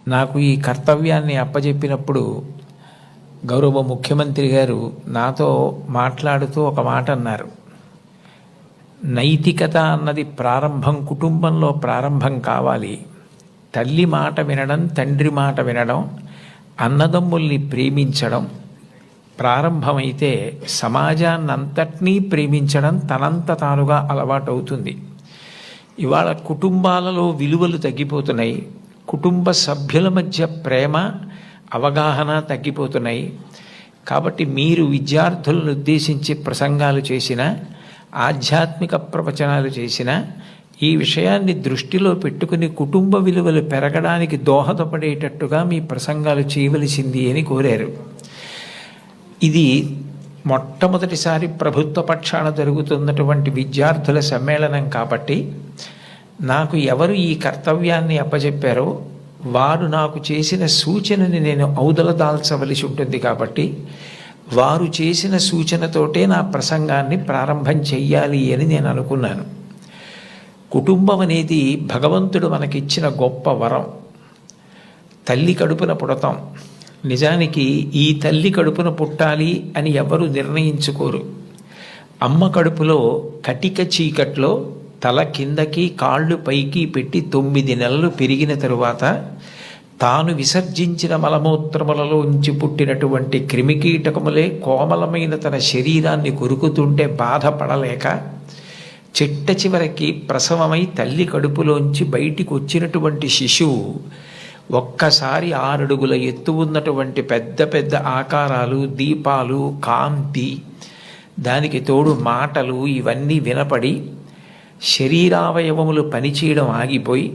నాకు ఈ కర్తవ్యాన్ని అప్పజెప్పినప్పుడు గౌరవ ముఖ్యమంత్రి గారు నాతో మాట్లాడుతూ ఒక మాట అన్నారు. నైతికత అన్నది ప్రారంభం కుటుంబంలో ప్రారంభం కావాలి. తల్లి మాట వినడం, తండ్రి మాట వినడం, అన్నదమ్ముల్ని ప్రేమించడం ప్రారంభమైతే సమాజాన్నంతటినీ ప్రేమించడం తనంత తానుగా అలవాటవుతుంది. ఇవాళ కుటుంబాలలో విలువలు తగ్గిపోతున్నాయి. కుటుంబ సభ్యుల మధ్య ప్రేమ, అవగాహన తగ్గిపోతున్నాయి. కాబట్టి మీరు విద్యార్థులను ఉద్దేశించి ప్రసంగాలు చేసిన, ఆధ్యాత్మిక ప్రవచనాలు చేసిన ఈ విషయాన్ని దృష్టిలో పెట్టుకుని కుటుంబ విలువలు పెరగడానికి దోహదపడేటట్టుగా మీ ప్రసంగాలు చేయవలసింది అని కోరారు. ఇది మొట్టమొదటిసారి ప్రభుత్వ పక్షాన జరుగుతున్నటువంటి విద్యార్థుల సమ్మేళనం కాబట్టి నాకు ఎవరు ఈ కర్తవ్యాన్ని అప్పచెప్పారో వారు నాకు చేసిన సూచనని నేను ఔదలదాల్చవలసి ఉంటుంది. కాబట్టి వారు చేసిన సూచనతోటే నా ప్రసంగాన్ని ప్రారంభం చెయ్యాలి అని నేను అనుకున్నాను. కుటుంబం అనేది భగవంతుడు మనకిచ్చిన గొప్ప వరం. తల్లి కడుపున పుడతాం. నిజానికి ఈ తల్లి కడుపున పుట్టాలి అని ఎవరు నిర్ణయించుకోరు. అమ్మ కడుపులో కటిక చీకట్లో తల కిందకి కాళ్ళు పైకి పెట్టి 9 నెలలు పెరిగిన తరువాత తాను విసర్జించిన మలమూత్రములలో ఉంచి పుట్టినటువంటి క్రిమికీటకములే కోమలమైన తన శరీరాన్ని కొరుకుతుంటే బాధపడలేక చిట్ట చివరికి ప్రసవమై తల్లి కడుపులోంచి బయటికి వచ్చినటువంటి శిశువు ఒక్కసారి 6 అడుగుల ఎత్తు ఉన్నటువంటి పెద్ద పెద్ద ఆకారాలు, దీపాలు, కాంతి, దానికి తోడు మాటలు ఇవన్నీ వినపడి శరీరావయవములు పనిచేయడం ఆగిపోయి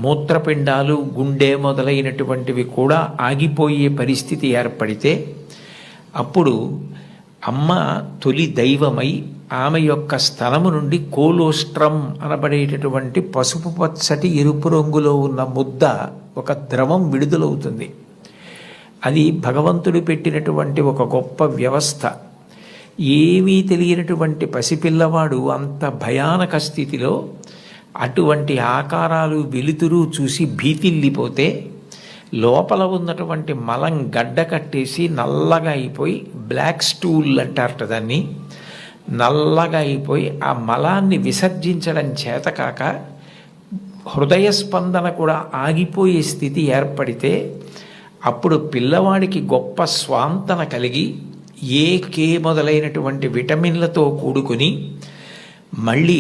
మూత్రపిండాలు, గుండె మొదలైనటువంటివి కూడా ఆగిపోయే పరిస్థితి ఏర్పడితే అప్పుడు అమ్మ తొలి దైవమై ఆమె యొక్క స్థలము నుండి కోలోస్ట్రమ్ అనబడేటటువంటి పసుపు పచ్చటి ఎరుపు రంగులో ఉన్న ముద్ద, ఒక ద్రవం విడుదలవుతుంది. అది భగవంతుడు పెట్టినటువంటి ఒక గొప్ప వ్యవస్థ. ఏమీ తెలియనటువంటి పసిపిల్లవాడు అంత భయానక స్థితిలో అటువంటి ఆకారాలు, వెలుతురు చూసి భీతిల్లిపోతే లోపల ఉన్నటువంటి మలం గడ్డ కట్టేసి నల్లగా అయిపోయి, బ్లాక్ స్టూల్ అంటారట దాన్ని, నల్లగా అయిపోయి ఆ మలాన్ని విసర్జించడం చేతకాక హృదయ స్పందన కూడా ఆగిపోయే స్థితి ఏర్పడితే అప్పుడు పిల్లవాడికి గొప్ప స్వాంతన కలిగి కే మొదలైనటువంటి విటమిన్లతో కూడుకుని మళ్ళీ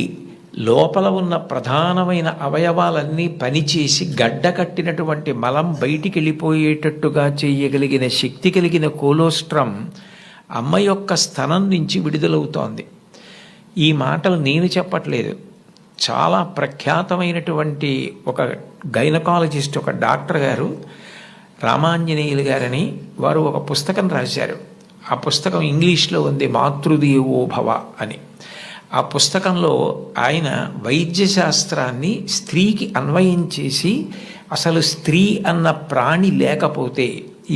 లోపల ఉన్న ప్రధానమైన అవయవాలన్నీ పనిచేసి గడ్డ కట్టినటువంటి మలం బయటికి వెళ్ళిపోయేటట్టుగా చేయగలిగిన శక్తి కలిగిన కోలోస్ట్రమ్ అమ్మ యొక్క స్థనం నుంచి విడుదలవుతోంది. ఈ మాటలు నేను చెప్పట్లేదు. చాలా ప్రఖ్యాతమైనటువంటి ఒక గైనకాలజిస్ట్, ఒక డాక్టర్ గారు, రామాంజనేయులు గారని, వారు ఒక పుస్తకం రాశారు. ఆ పుస్తకం ఇంగ్లీష్లో ఉంది, మాతృదేవో భవ అని. ఆ పుస్తకంలో ఆయన వైద్యశాస్త్రాన్ని స్త్రీకి అన్వయం చేసి అసలు స్త్రీ అన్న ప్రాణి లేకపోతే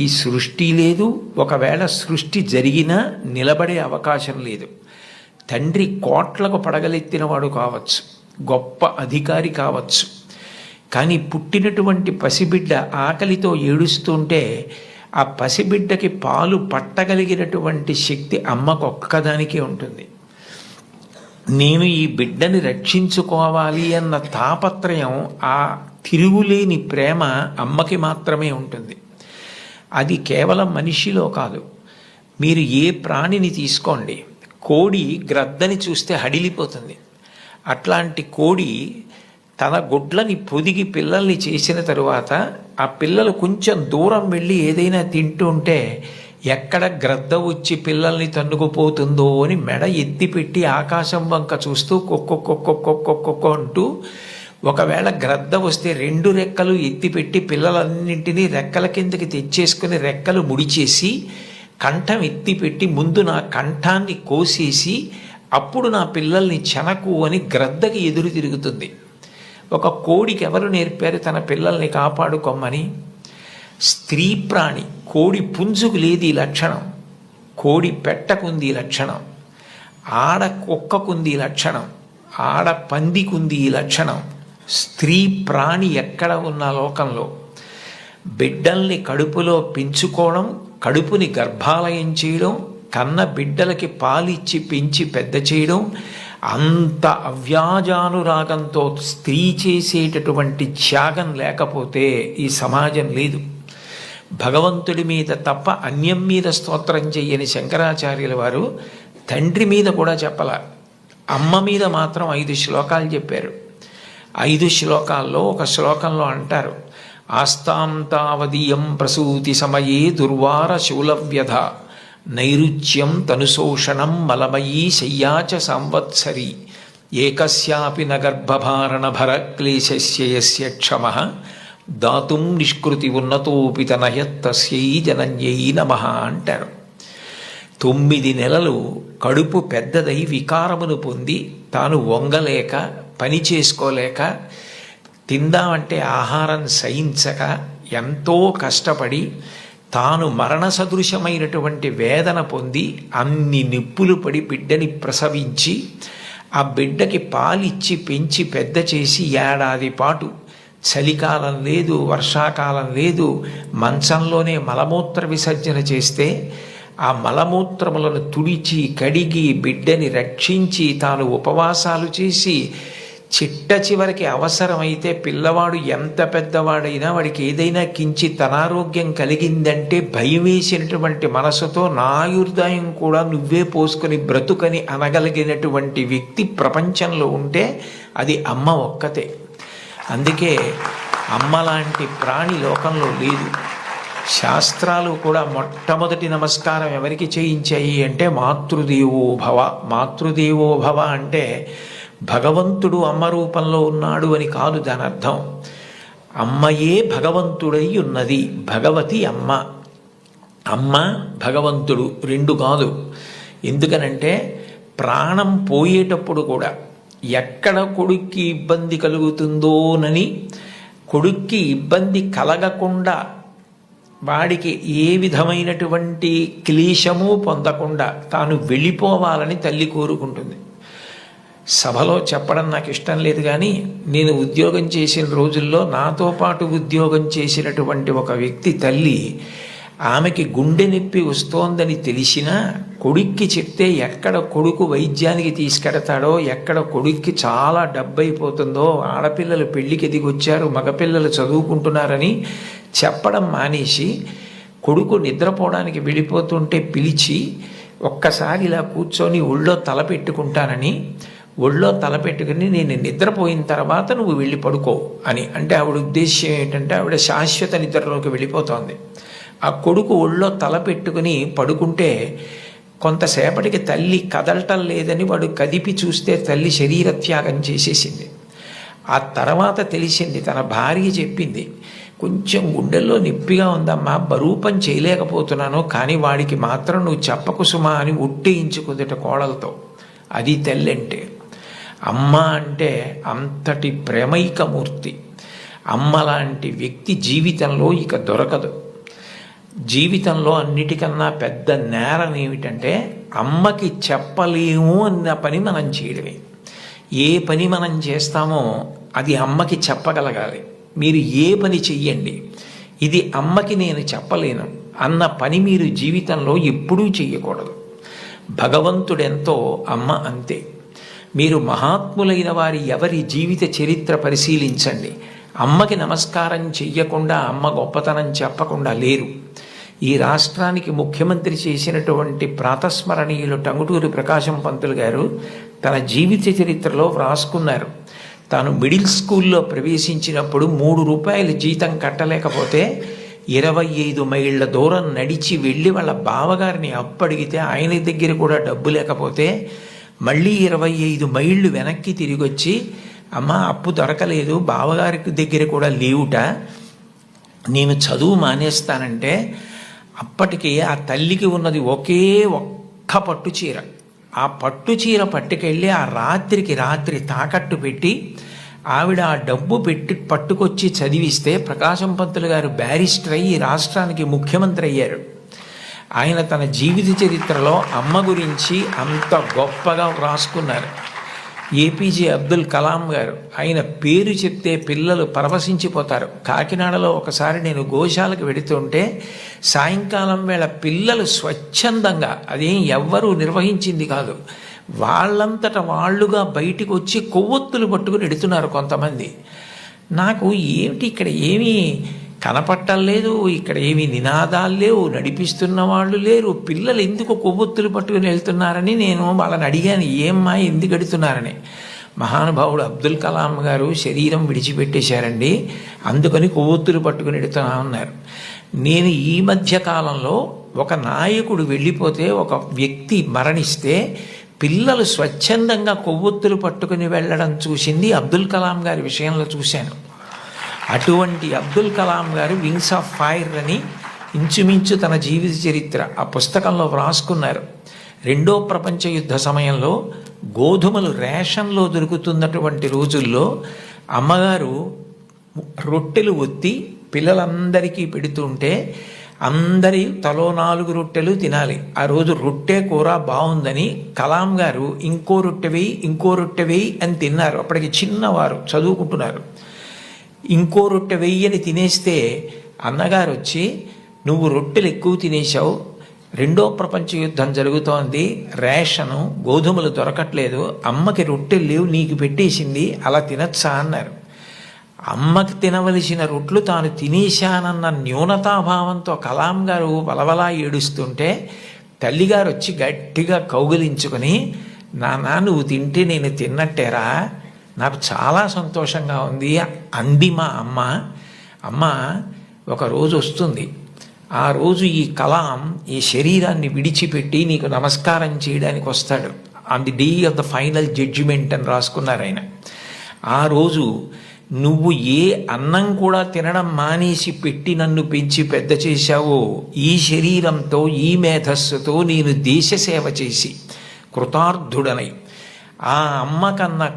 ఈ సృష్టి లేదు, ఒకవేళ సృష్టి జరిగినా నిలబడే అవకాశం లేదు. తండ్రి కోట్లకు పడగలెత్తినవాడు కావచ్చు, గొప్ప అధికారి కావచ్చు, కానీ పుట్టినటువంటి పసిబిడ్డ ఆకలితో ఏడుస్తుంటే ఆ పసిబిడ్డకి పాలు పట్టగలిగినటువంటి శక్తి అమ్మకు ఒక్కదానికే ఉంటుంది. నేను ఈ బిడ్డని రక్షించుకోవాలి అన్న తాపత్రయం, ఆ తిరుగులేని ప్రేమ అమ్మకి మాత్రమే ఉంటుంది. అది కేవలం మనిషిలో కాదు. మీరు ఏ ప్రాణిని తీసుకోండి, కోడి గ్రద్దని చూస్తే హడిలిపోతుంది. అట్లాంటి కోడి తన గుడ్లని పొదిగి పిల్లల్ని చేసిన తరువాత ఆ పిల్లలు కొంచెం దూరం వెళ్ళి ఏదైనా తింటూ ఉంటే ఎక్కడ గ్రద్ద వచ్చి పిల్లల్ని తన్నుకుపోతుందో అని మెడ ఎత్తిపెట్టి ఆకాశం వంక చూస్తూ కొక్కొక్కొక్కొక్కొక్కొక్కొ అంటూ, ఒకవేళ గ్రద్ద వస్తే 2 రెక్కలు ఎత్తిపెట్టి పిల్లలన్నింటినీ రెక్కల కిందకి తెచ్చేసుకుని రెక్కలు ముడిచేసి కంఠం ఎత్తిపెట్టి ముందు నా కంఠాన్ని కోసేసి అప్పుడు నా పిల్లల్ని చెనకు అని గ్రద్దకి ఎదురు తిరుగుతుంది. ఒక కోడికి ఎవరు నేర్పారు తన పిల్లల్ని కాపాడుకోమని? స్త్రీ ప్రాణి. కోడి పుంజుకు లేదు ఈ లక్షణం, కోడి పెట్టకుంది ఈ లక్షణం, ఆడ కుక్కకుంది ఈ లక్షణం, ఆడ పందికుంది ఈ లక్షణం. స్త్రీ ప్రాణి ఎక్కడ ఉన్న లోకంలో బిడ్డల్ని కడుపులో పెంచుకోవడం, కడుపుని గర్భాలయం చేయడం, కన్న బిడ్డలకి పాలిచ్చి పెంచి పెద్ద చేయడం, అంత అవ్యాజానురాగంతో స్త్రీ చేసేటటువంటి త్యాగం లేకపోతే ఈ సమాజం లేదు. భగవంతుడి మీద తప్ప అన్యం మీద స్తోత్రం చెయ్యని శంకరాచార్యుల వారు తండ్రి మీద కూడా చెప్పల, అమ్మ మీద మాత్రం 5 శ్లోకాలు చెప్పారు. 5 శ్లోకాల్లో ఒక శ్లోకంలో అంటారు, ఆస్తాం తావదీయం ప్రసూతి సమయే దుర్వార శూలవ్యధ నైరుచ్యం తనుశోషణం మలమయీ శయ్యాచ సంవత్సరి ఏకస్యాపి నగర్భభారణ భరక్లేశస్య యస్య క్షమః దాతుం నిష్కృతి ఉన్నతోపి తనయత్తస్యై జనన్యై నమః అంటారు. 9 నెలలు కడుపు పెద్దదై వికారమును పొంది తాను వంగలేక పని చేసుకోలేక తిందామంటే ఆహారం సహించక ఎంతో కష్టపడి తాను మరణ సదృశమైనటువంటి వేదన పొంది అన్ని నిప్పులు పడి బిడ్డని ప్రసవించి ఆ బిడ్డకి పాలిచ్చి పెంచి పెద్ద చేసి ఏడాది పాటు చలికాలం లేదు, వర్షాకాలం లేదు, మంచంలోనే మలమూత్ర విసర్జన చేస్తే ఆ మలమూత్రములను తుడిచి కడిగి బిడ్డని రక్షించి తాను ఉపవాసాలు చేసి చిట్ట చివరికి అవసరమైతే పిల్లవాడు ఎంత పెద్దవాడైనా వాడికి ఏదైనా కించిత్ అనారోగ్యం కలిగిందంటే భయం వేసినటువంటి మనసుతో నా ఆయుర్దాయం కూడా నువ్వే పోసుకొని బ్రతుకని అనగలిగినటువంటి వ్యక్తి ప్రపంచంలో ఉంటే అది అమ్మ ఒక్కతే. అందుకే అమ్మ లాంటి ప్రాణి లోకంలో లేదు. శాస్త్రాలు కూడా మొట్టమొదటి నమస్కారం ఎవరికి చేయించాయి అంటే మాతృదేవో భవ. మాతృదేవో భవ అంటే భగవంతుడు అమ్మ రూపంలో ఉన్నాడు అని కాదు దాని అర్థం. అమ్మయే భగవంతుడై ఉన్నది, భగవతి అమ్మ. అమ్మ భగవంతుడు 2 కాదు. ఎందుకనంటే ప్రాణం పోయేటప్పుడు కూడా ఎక్కడ కొడుక్కి ఇబ్బంది కలుగుతుందోనని కొడుక్కి ఇబ్బంది కలగకుండా వాడికి ఏ విధమైనటువంటి క్లేశము పొందకుండా తాను వెళ్ళిపోవాలని తల్లి కోరుకుంటుంది. సభలో చెప్పడం నాకు ఇష్టం లేదు, కానీ నేను ఉద్యోగం చేసిన రోజుల్లో నాతో పాటు ఉద్యోగం చేసినటువంటి ఒక వ్యక్తి తల్లి, ఆమెకి గుండె నొప్పి వస్తోందని తెలిసినా కొడుక్కి చెప్తే ఎక్కడ కొడుకు వైద్యానికి తీసుకెడతాడో, ఎక్కడ కొడుక్కి చాలా డబ్బైపోతుందో, ఆడపిల్లలు పెళ్లికి ఎదిగొచ్చారు, మగపిల్లలు చదువుకుంటున్నారని చెప్పడం మానేసి కొడుకు నిద్రపోవడానికి వెళ్ళిపోతుంటే పిలిచి ఒక్కసారి ఇలా కూర్చొని ఒళ్ళో తలపెట్టుకుంటానని, ఒళ్ళో తలపెట్టుకుని నేను నిద్రపోయిన తర్వాత నువ్వు వెళ్ళి పడుకో అని అంటే ఆవిడ ఉద్దేశ్యం ఏంటంటే ఆవిడ శాశ్వత నిద్రలోకి వెళ్ళిపోతోంది. ఆ కొడుకు ఒళ్ళో తలపెట్టుకుని పడుకుంటే కొంతసేపటికి తల్లి కదలటం లేదని వాడు కదిపి చూస్తే తల్లి శరీర త్యాగం చేసేసింది. ఆ తర్వాత తెలిసింది, తన భార్య చెప్పింది, కొంచెం గుండెల్లో నొప్పిగా ఉందమ్మా, బరువు పని చేయలేకపోతున్నాను, కానీ వాడికి మాత్రం నువ్వు చెప్పకు సుమా అని ఒట్టేయించుకుందట కోడలతో. అది తల్లి అంటే. అమ్మ అంటే అంతటి ప్రేమైకమూర్తి. అమ్మ లాంటి వ్యక్తి జీవితంలో ఇక దొరకదు. జీవితంలో అన్నిటికన్నా పెద్ద నేరం ఏమిటంటే అమ్మకి చెప్పలేము అన్న పని మనం చేయడమే. ఏ పని మనం చేస్తామో అది అమ్మకి చెప్పగలగాలి. మీరు ఏ పని చెయ్యండి, ఇది అమ్మకి నేను చెప్పలేను అన్న పని మీరు జీవితంలో ఎప్పుడూ చెయ్యకూడదు. భగవంతుడెంతో అమ్మ అంతే. మీరు మహాత్ములైన వారి ఎవరి జీవిత చరిత్ర పరిశీలించండి. అమ్మకి నమస్కారం చెయ్యకుండా, అమ్మ గొప్పతనం చెప్పకుండా లేరు. ఈ రాష్ట్రానికి ముఖ్యమంత్రి చేసినటువంటి ప్రాతస్మరణీయులు టంగుటూరి ప్రకాశం పంతులు గారు తన జీవిత చరిత్రలో వ్రాసుకున్నారు. తాను మిడిల్ స్కూల్లో ప్రవేశించినప్పుడు 3 రూపాయలు జీతం కట్టలేకపోతే 25 మైళ్ళ దూరం నడిచి వెళ్ళి వాళ్ళ బావగారిని అప్పడిగితే ఆయన దగ్గర కూడా డబ్బు లేకపోతే మళ్ళీ 25 మైళ్ళు వెనక్కి తిరిగి వచ్చి, అమ్మ అప్పు దొరకలేదు, బావగారికి దగ్గర కూడా లేవుట, నేను చదువు మానేస్తానంటే అప్పటికి ఆ తల్లికి ఉన్నది ఒకే ఒక్క పట్టు చీర. ఆ పట్టు చీర పట్టుకెళ్ళి ఆ రాత్రికి రాత్రి తాకట్టు పెట్టి ఆవిడ ఆ డబ్బు పట్టుకొచ్చి చదివిస్తే ప్రకాశం పంతులు గారు బ్యారిస్టర్ అయ్యి రాష్ట్రానికి ముఖ్యమంత్రి అయ్యారు. ఆయన తన జీవిత చరిత్రలో అమ్మ గురించి అంత గొప్పగా వ్రాసుకున్నారు. ఏపీజే అబ్దుల్ కలాం గారు, ఆయన పేరు చెప్తే పిల్లలు పరవశించిపోతారు. కాకినాడలో ఒకసారి నేను గోశాలకు వెడుతుంటే సాయంకాలం వేళ పిల్లలు స్వచ్ఛందంగా, అదేం ఎవ్వరూ నిర్వహించింది కాదు, వాళ్ళంతట వాళ్ళుగా బయటికి వచ్చి కొవ్వొత్తులు పట్టుకుని ఎడుతున్నారు కొంతమంది. నాకు ఏమిటి ఇక్కడ ఏమీ కనపట్టలేదు, ఇక్కడ ఏమీ నినాదాలు లేవు, నడిపిస్తున్న వాళ్ళు లేరు, పిల్లలు ఎందుకు కొవ్వొత్తులు పట్టుకుని వెళ్తున్నారని నేను వాళ్ళని అడిగాను, ఏమ్మా ఎందుకు ఎడుతున్నారని. మహానుభావుడు అబ్దుల్ కలాం గారు శరీరం విడిచిపెట్టేశారండి, అందుకని కొవ్వొత్తులు పట్టుకుని ఎడుతున్నా ఉన్నారు. నేను ఈ మధ్య కాలంలో ఒక నాయకుడు వెళ్ళిపోతే, ఒక వ్యక్తి మరణిస్తే పిల్లలు స్వచ్ఛందంగా కొవ్వొత్తులు పట్టుకుని వెళ్ళడం చూసింది అబ్దుల్ కలాం గారి విషయంలో చూశాను. అటువంటి అబ్దుల్ కలాం గారు వింగ్స్ ఆఫ్ ఫైర్ అని ఇంచుమించు తన జీవిత చరిత్ర ఆ పుస్తకంలో వ్రాసుకున్నారు. 2వ ప్రపంచ యుద్ధ సమయంలో గోధుమలు రేషన్లో దొరుకుతున్నటువంటి రోజుల్లో అమ్మగారు రొట్టెలు ఒత్తి పిల్లలందరికీ పెడుతుంటే అందరి తలో 4 రొట్టెలు తినాలి. ఆ రోజు రొట్టె కూర బాగుందని కలాం గారు ఇంకో రొట్టె వేయి, ఇంకో రొట్టె వేయి అని తిన్నారు. అప్పటికి చిన్నవారు, చదువుకుంటున్నారు. ఇంకో రొట్టె వెయ్యని తినేస్తే అన్నగారు వచ్చి, నువ్వు రొట్టెలు ఎక్కువ తినేశావు, 2వ ప్రపంచ యుద్ధం జరుగుతోంది, రేషను గోధుమలు దొరకట్లేదు, అమ్మకి రొట్టెలు లేవు, నీకు పెట్టేసింది, అలా తినచ్చా అన్నారు. అమ్మకి తినవలసిన రొట్లు తాను తినేశానన్న న్యూనతాభావంతో కలాం గారు బలబలా ఏడుస్తుంటే తల్లిగారు వచ్చి గట్టిగా కౌగిలించుకొని, నాన్న నువ్వు తింటే నేను తిన్నట్టేరా, నాకు చాలా సంతోషంగా ఉంది అంది మా అమ్మ. అమ్మ ఒకరోజు వస్తుంది, ఆ రోజు ఈ కలాం ఈ శరీరాన్ని విడిచిపెట్టి నీకు నమస్కారం చేయడానికి వస్తాడు. On the day of the final judgement అని రాసుకున్నారు ఆయన. ఆ రోజు నువ్వు ఏ అన్నం కూడా తినడం మానేసి పెట్టి నన్ను పెంచి పెద్ద చేశావో, ఈ శరీరంతో ఈ మేధస్సుతో నేను దేశ సేవ చేసి కృతార్థుడనై ఆ అమ్మ కన్నా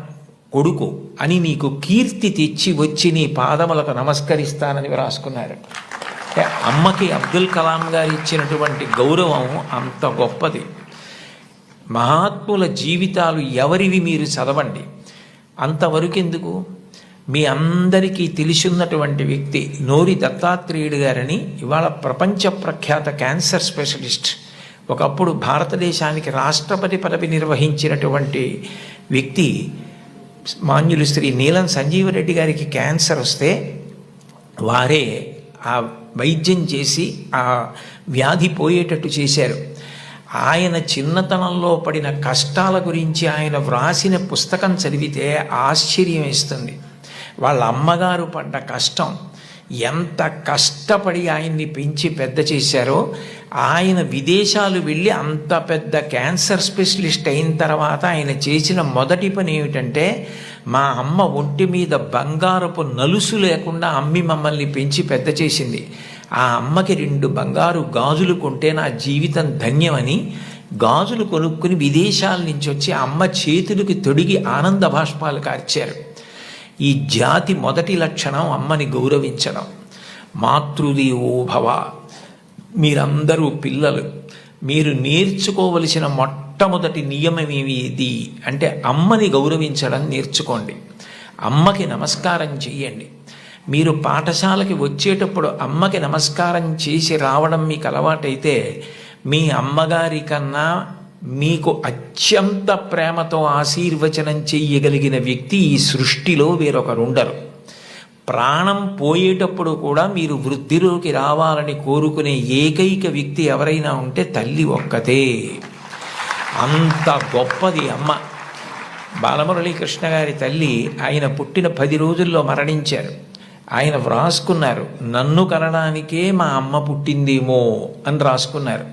కొడుకు అని నీకు కీర్తి తెచ్చి వచ్చి నీ పాదములకు నమస్కరిస్తానని రాసుకున్నారు. అమ్మకి అబ్దుల్ కలాం గారు ఇచ్చినటువంటి గౌరవం అంత గొప్పది. మహాత్ముల జీవితాలు ఎవరివి మీరు చదవండి. అంతవరకు ఎందుకు, మీ అందరికీ తెలిసిన్నటువంటి వ్యక్తి నోరి దత్తాత్రేయుడు గారని, ఇవాళ ప్రపంచ ప్రఖ్యాత క్యాన్సర్ స్పెషలిస్ట్, ఒకప్పుడు భారతదేశానికి రాష్ట్రపతి పదవి నిర్వహించినటువంటి వ్యక్తి, మాన్యులు శ్రీ నీలం సంజీవరెడ్డి గారికి క్యాన్సర్ వస్తే వారే ఆ వైద్యం చేసి ఆ వ్యాధి పోయేటట్టు చేశారు. ఆయన చిన్నతనంలో పడిన కష్టాల గురించి ఆయన వ్రాసిన పుస్తకం చదివితే ఆశ్చర్యం వేస్తుంది. వాళ్ళ అమ్మగారు పడ్డ కష్టం, ఎంత కష్టపడి ఆయన్ని పెంచి పెద్ద చేశారో, ఆయన విదేశాలు వెళ్ళి అంత పెద్ద క్యాన్సర్ స్పెషలిస్ట్ అయిన తర్వాత ఆయన చేసిన మొదటి పని ఏమిటంటే, మా అమ్మ ఒంటి మీద బంగారపు నలుసు లేకుండా అమ్మి మమ్మల్ని పెంచి పెద్ద చేసింది, ఆ అమ్మకి 2 బంగారు గాజులు కొంటే నా జీవితం ధన్యమని గాజులు కొనుక్కుని విదేశాల నుంచి వచ్చి అమ్మ చేతులకి తొడిగి ఆనంద బాష్పాలు కార్చారు. ఈ జాతి మొదటి లక్షణం అమ్మని గౌరవించడం. మాతృదేవో భవ. మీరందరూ పిల్లలు, మీరు నేర్చుకోవలసిన మొట్టమొదటి నియమం ఏది అంటే అమ్మని గౌరవించడం నేర్చుకోండి. అమ్మకి నమస్కారం చెయ్యండి. మీరు పాఠశాలకి వచ్చేటప్పుడు అమ్మకి నమస్కారం చేసి రావడం మీకు అలవాటైతే, మీ అమ్మగారి కన్నా మీకు అత్యంత ప్రేమతో ఆశీర్వచనం చెయ్యగలిగిన వ్యక్తి ఈ సృష్టిలో వేరొకరుండరు. ప్రాణం పోయేటప్పుడు కూడా మీరు వృద్ధిలోకి రావాలని కోరుకునే ఏకైక వ్యక్తి ఎవరైనా ఉంటే తల్లి ఒక్కతే. అంత గొప్పది అమ్మ. బాలమురళీకృష్ణ గారి తల్లి ఆయన పుట్టిన 10 రోజుల్లో మరణించారు. ఆయన వ్రాసుకున్నారు, నన్ను కనడానికే మా అమ్మ పుట్టిందేమో అని రాసుకున్నారు.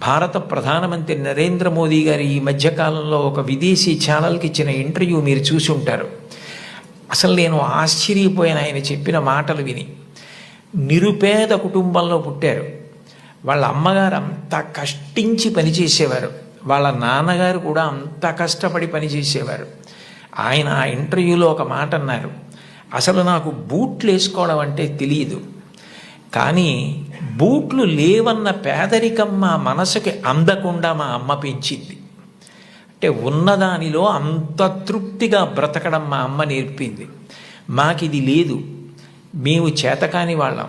భారత ప్రధానమంత్రి నరేంద్ర మోదీ గారు ఈ మధ్యకాలంలో ఒక విదేశీ ఛానల్కి ఇచ్చిన ఇంటర్వ్యూ మీరు చూసి ఉంటారు. అసలు నేను ఆశ్చర్యపోయాను ఆయన చెప్పిన మాటలు విని. నిరుపేద కుటుంబంలో పుట్టారు. వాళ్ళ అమ్మగారు అంత కష్టించి పనిచేసేవారు, వాళ్ళ నాన్నగారు కూడా అంత కష్టపడి పనిచేసేవారు. ఆయన ఆ ఇంటర్వ్యూలో ఒక మాట అన్నారు, అసలు నాకు బూట్లు వేసుకోవడం అంటే తెలియదు, కానీ బూట్లు లేవన్న పేదరికం మా మనసుకి అందకుండా మా అమ్మ పెంచింది. అంటే ఉన్నదానిలో అంత తృప్తిగా బ్రతకడం మా అమ్మ నేర్పింది. మాకిది లేదు, మేము చేతకాని వాళ్ళం,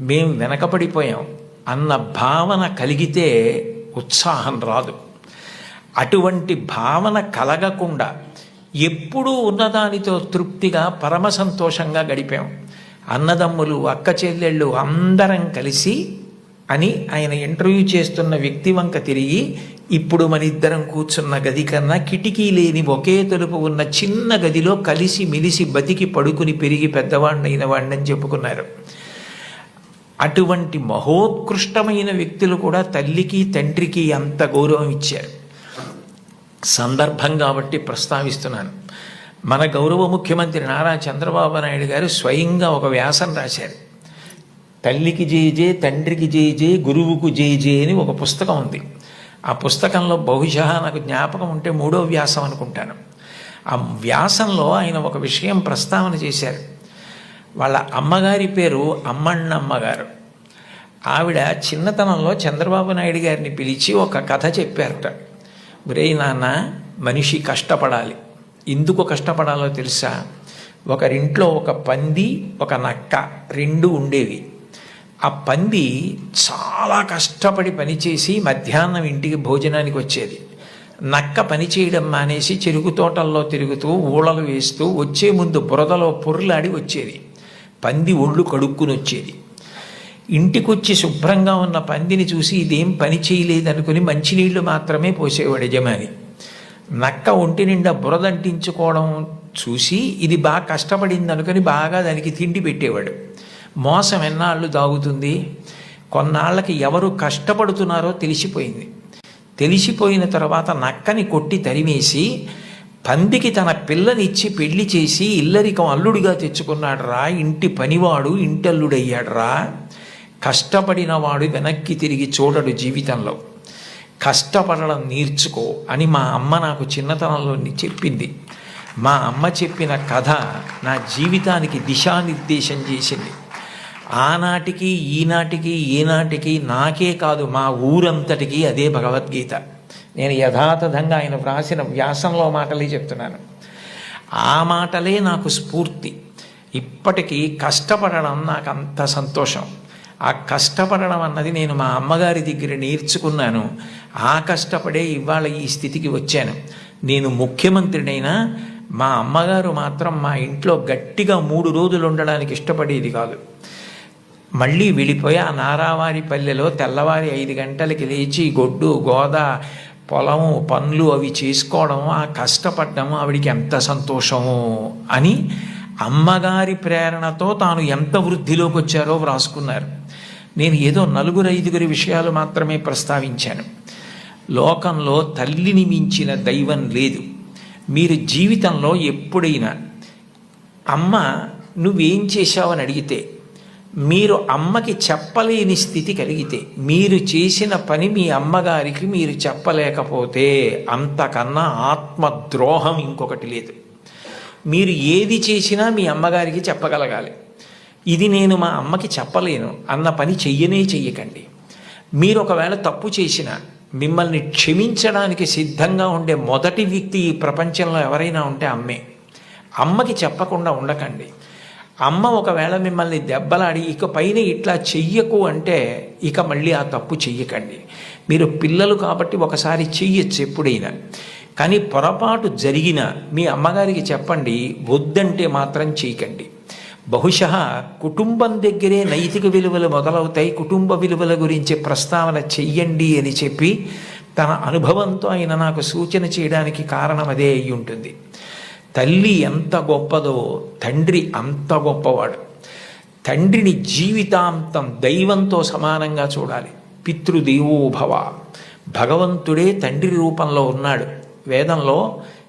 మేము వెనకపడిపోయాం అన్న భావన కలిగితే ఉత్సాహం రాదు. అటువంటి భావన కలగకుండా ఎప్పుడూ ఉన్నదానితో తృప్తిగా పరమ సంతోషంగా గడిపాం. అన్నదమ్ములు, అక్క చెల్లెళ్ళు అందరం కలిసి అని ఆయన ఇంటర్వ్యూ చేస్తున్న వ్యక్తి వంక తిరిగి, ఇప్పుడు మన ఇద్దరం కూర్చున్న గది కన్నా కిటికీ లేని ఒకే తలుపు ఉన్న చిన్న గదిలో కలిసి మెలిసి బతికి పడుకుని పెరిగి పెద్దవాడినైన వాడిని చెప్పుకున్నారు. అటువంటి మహోత్కృష్టమైన వ్యక్తులు కూడా తల్లికి తండ్రికి అంత గౌరవం ఇచ్చారు. సందర్భం కాబట్టి ప్రస్తావిస్తున్నాను. మన గౌరవ ముఖ్యమంత్రి నారా చంద్రబాబు నాయుడు గారు స్వయంగా ఒక వ్యాసం రాశారు. తల్లికి జేజే, తండ్రికి జేజే, గురువుకు జేజే అని ఒక పుస్తకం ఉంది. ఆ పుస్తకంలో బహుశా నాకు జ్ఞాపకం ఉంటే 3వ వ్యాసం అనుకుంటాను. ఆ వ్యాసంలో ఆయన ఒక విషయం ప్రస్తావన చేశారు. వాళ్ళ అమ్మగారి పేరు అమ్మಣ್ಣమ్మ గారు. ఆవిడ చిన్నతనంలో చంద్రబాబు నాయుడు గారిని పిలిచి ఒక కథ చెప్పారట. ఒరేయ్ నాన్న, మనిషి కష్టపడాలి. ఎందుకు కష్టపడాలో తెలుసా? ఒకరింట్లో ఒక పంది, ఒక నక్క 2 ఉండేవి. ఆ పంది చాలా కష్టపడి పనిచేసి మధ్యాహ్నం ఇంటికి భోజనానికి వచ్చేది. నక్క పని చేయడం మానేసి చెరుకు తోటల్లో తిరుగుతూ ఊళలు వేస్తూ వచ్చే ముందు బురదలో పొర్లాడి వచ్చేది. పంది ఒళ్ళు కడుక్కుని వచ్చేది. ఇంటికొచ్చి శుభ్రంగా ఉన్న పందిని చూసి ఇదేం పని చేయలేదనుకుని మంచినీళ్లు మాత్రమే పోసేవాడు యజమాని. నక్క ఒంటి నిండా బురదంటించుకోవడం చూసి ఇది బాగా కష్టపడింది అనుకుని బాగా దానికి తిండి పెట్టేవాడు. మోసం ఎన్నాళ్ళు దాగుతుంది? కొన్నాళ్ళకి ఎవరు కష్టపడుతున్నారో తెలిసిపోయింది. తెలిసిపోయిన తర్వాత నక్కని కొట్టి తరిమేసి పందికి తన పిల్లనిచ్చి పెళ్లి చేసి ఇల్లరికం అల్లుడిగా తెచ్చుకున్నాడు రా. ఇంటి పనివాడు ఇంటల్లుడయ్యాడు రా. కష్టపడిన వాడు వెనక్కి తిరిగి చూడడు జీవితంలో. కష్టపడడం నేర్చుకో అని మా అమ్మ నాకు చిన్నతనంలో చెప్పింది. మా అమ్మ చెప్పిన కథ నా జీవితానికి దిశానిర్దేశం చేసింది. ఆనాటికి ఈనాటికి ఏనాటికి నాకే కాదు మా ఊరంతటికి అదే భగవద్గీత. నేను యథాతథంగా ఆయన వ్రాసిన వ్యాసంలో మాటలే చెప్తున్నాను. ఆ మాటలే నాకు స్ఫూర్తి. ఇప్పటికీ కష్టపడడం నాకు అంత సంతోషం. ఆ కష్టపడడం అన్నది నేను మా అమ్మగారి దగ్గర నేర్చుకున్నాను. ఆ కష్టపడే ఇవాళ ఈ స్థితికి వచ్చాను. నేను ముఖ్యమంత్రినైనా మా అమ్మగారు మాత్రం మా ఇంట్లో గట్టిగా 3 రోజులు ఉండడానికి ఇష్టపడేది కాదు. మళ్ళీ వెళ్ళిపోయి ఆ నారావారి పల్లెలో తెల్లవారి 5 గంటలకి లేచి గొడ్డు గోద పొలము పనులు అవి చేసుకోవడం, ఆ కష్టపడ్డము ఆవిడికి ఎంత సంతోషము అని అమ్మగారి ప్రేరణతో తాను ఎంత వృద్ధిలోకి వచ్చారో వ్రాసుకున్నారు. నేను ఏదో 4-5 విషయాలు మాత్రమే ప్రస్తావించాను. లోకంలో తల్లిని మించిన దైవం లేదు. మీరు జీవితంలో ఎప్పుడైనా అమ్మ నువ్వేం చేశావని అడిగితే, మీరు అమ్మకి చెప్పలేని స్థితి కలిగితే, మీరు చేసిన పని మీ అమ్మగారికి మీరు చెప్పలేకపోతే అంతకన్నా ఆత్మద్రోహం ఇంకొకటి లేదు. మీరు ఏది చేసినా మీ అమ్మగారికి చెప్పగలగాలి. ఇది నేను మా అమ్మకి చెప్పలేను అన్న పని చెయ్యకండి. మీరు ఒకవేళ తప్పు చేసినా మిమ్మల్ని క్షమించడానికి సిద్ధంగా ఉండే మొదటి వ్యక్తి ఈ ప్రపంచంలో ఎవరైనా ఉంటే అమ్మే. అమ్మకి చెప్పకుండా ఉండకండి. అమ్మ ఒకవేళ మిమ్మల్ని దెబ్బలాడి ఇక పైన ఇట్లా చెయ్యకు అంటే ఇక మళ్ళీ ఆ తప్పు చెయ్యకండి. మీరు పిల్లలు కాబట్టి ఒకసారి చెయ్యొచ్చు ఎప్పుడైనా, కానీ పొరపాటు జరిగిన మీ అమ్మగారికి చెప్పండి, వద్దంటే మాత్రం చేయకండి. బహుశా కుటుంబం దగ్గరే నైతిక విలువలు మొదలవుతాయి. కుటుంబ విలువల గురించి ప్రస్తావన చెయ్యండి అని చెప్పి తన అనుభవంతో ఆయన నాకు సూచన చేయడానికి కారణం అదే అయి ఉంటుంది. తల్లి ఎంత గొప్పదో తండ్రి అంత గొప్పవాడు. తండ్రిని జీవితాంతం దైవంతో సమానంగా చూడాలి. పితృదేవోభవ, భగవంతుడే తండ్రి రూపంలో ఉన్నాడు. వేదంలో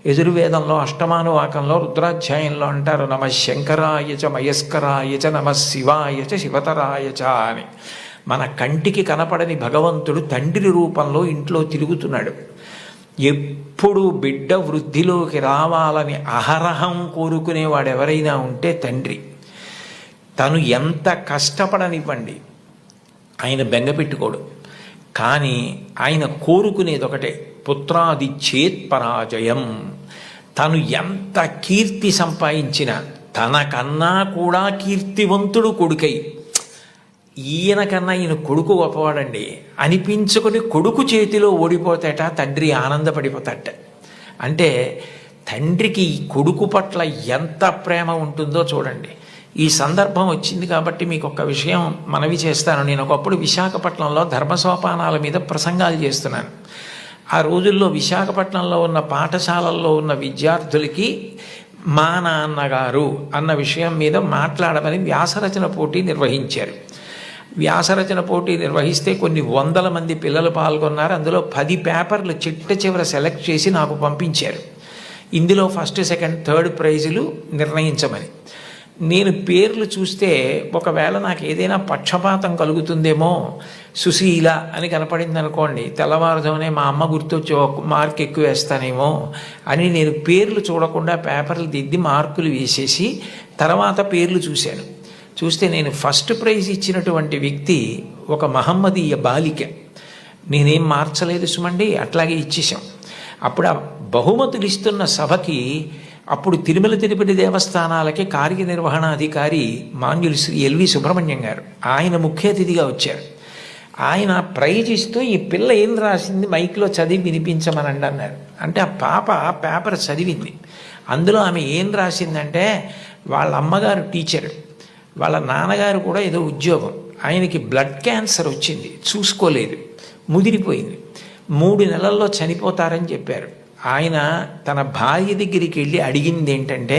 యజుర్వేదంలో అష్టమానువాకంలో రుద్రాధ్యాయంలో అంటారు, నమ శంకరాయచ మయస్కరాయచ నమ శివాయచ శివతరాయచ అని. మన కంటికి కనపడని భగవంతుడు తండ్రి రూపంలో ఇంట్లో తిరుగుతున్నాడు. ఎప్పుడు బిడ్డ వృద్ధిలోకి రావాలని అహరహం కోరుకునేవాడు ఎవరైనా ఉంటే తండ్రి. తను ఎంత కష్టపడనివ్వండి, ఆయన బెంగ పెట్టుకోడు. కానీ ఆయన కోరుకునేది ఒకటే, పుత్రాది చేత్ పరాజయం. తను ఎంత కీర్తి సంపాదించినా తనకన్నా కూడా కీర్తివంతుడు కొడుకై, ఈయన కన్నా ఈయన కొడుకు గొప్పవాడండి అనిపించుకొని కొడుకు చేతిలో ఓడిపోతాట తండ్రి ఆనందపడిపోతాట. అంటే తండ్రికి ఈ కొడుకు పట్ల ఎంత ప్రేమ ఉంటుందో చూడండి. ఈ సందర్భం వచ్చింది కాబట్టి మీకు ఒక విషయం మనవి చేస్తాను. నేను ఒకప్పుడు విశాఖపట్నంలో ధర్మసోపానాల మీద ప్రసంగాలు చేస్తున్నాను. ఆ రోజుల్లో విశాఖపట్నంలో ఉన్న పాఠశాలల్లో ఉన్న విద్యార్థులకి మా నాన్నగారు అన్న విషయం మీద మాట్లాడమని వ్యాసరచన పోటీ నిర్వహించారు. వ్యాసరచన పోటీ నిర్వహిస్తే కొన్ని వందల మంది పిల్లలు పాల్గొన్నారు. అందులో 10 పేపర్లు చిట్ట చివర సెలెక్ట్ చేసి నాకు పంపించారు. ఇందులో ఫస్ట్, సెకండ్, థర్డ్ ప్రైజులు నిర్ణయించమని. నేను పేర్లు చూస్తే ఒకవేళ నాకు ఏదైనా పక్షపాతం కలుగుతుందేమో, సుశీల అని కనపడింది అనుకోండి, తెల్లవారుజామునే మా అమ్మ గుర్తొచ్చి ఒక మార్క్ ఎక్కువ వేస్తానేమో అని నేను పేర్లు చూడకుండా పేపర్లు దిద్ది మార్కులు వేసేసి తర్వాత పేర్లు చూశాను. చూస్తే నేను ఫస్ట్ ప్రైజ్ ఇచ్చినటువంటి వ్యక్తి ఒక మహమ్మదీయ బాలిక. నేనేం మార్చలేదు సుమండి, అట్లాగే ఇచ్చేసాం. అప్పుడు ఆ బహుమతులు ఇస్తున్న సభకి అప్పుడు తిరుమల తిరుపతి దేవస్థానాలకి కార్యనిర్వహణాధికారి మాన్యులు శ్రీ ఎల్వి సుబ్రహ్మణ్యం గారు, ఆయన ముఖ్య అతిథిగా వచ్చారు. ఆయన ప్రైజ్ ఇస్తూ ఈ పిల్ల ఏం రాసింది మైక్లో చదివి వినిపించమనండి అన్నారు. అంటే ఆ పాప పేపర్ చదివింది. అందులో ఆమె ఏం రాసిందంటే, వాళ్ళ అమ్మగారు టీచరు, వాళ్ళ నాన్నగారు కూడా ఏదో ఉద్యోగం, ఆయనకి బ్లడ్ క్యాన్సర్ వచ్చింది, చూసుకోలేదు, ముదిరిపోయింది, 3 నెలల్లో చనిపోతారని చెప్పారు. ఆయన తన భార్య దగ్గరికి వెళ్ళి అడిగింది ఏంటంటే,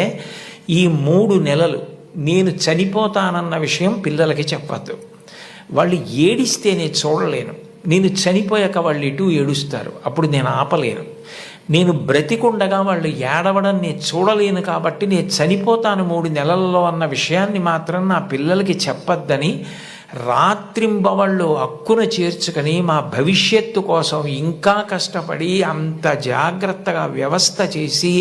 ఈ 3 నెలలు నేను చనిపోతానన్న విషయం పిల్లలకి చెప్పద్దు, వాళ్ళు ఏడిస్తే నేను చూడలేను, నేను చనిపోయాక వాళ్ళు ఎటు ఏడుస్తారు, అప్పుడు నేను ఆపలేను, నేను బ్రతికుండగా వాళ్ళు ఏడవడం నేను చూడలేను, కాబట్టి నేను చనిపోతాను 3 నెలల్లో అన్న విషయాన్ని మాత్రం నా పిల్లలకి చెప్పద్దని రాత్రింబవళ్ళు హక్కున చేర్చుకొని మా భవిష్యత్తు కోసం ఇంకా కష్టపడి అంత జాగ్రత్తగా వ్యవస్థ చేసి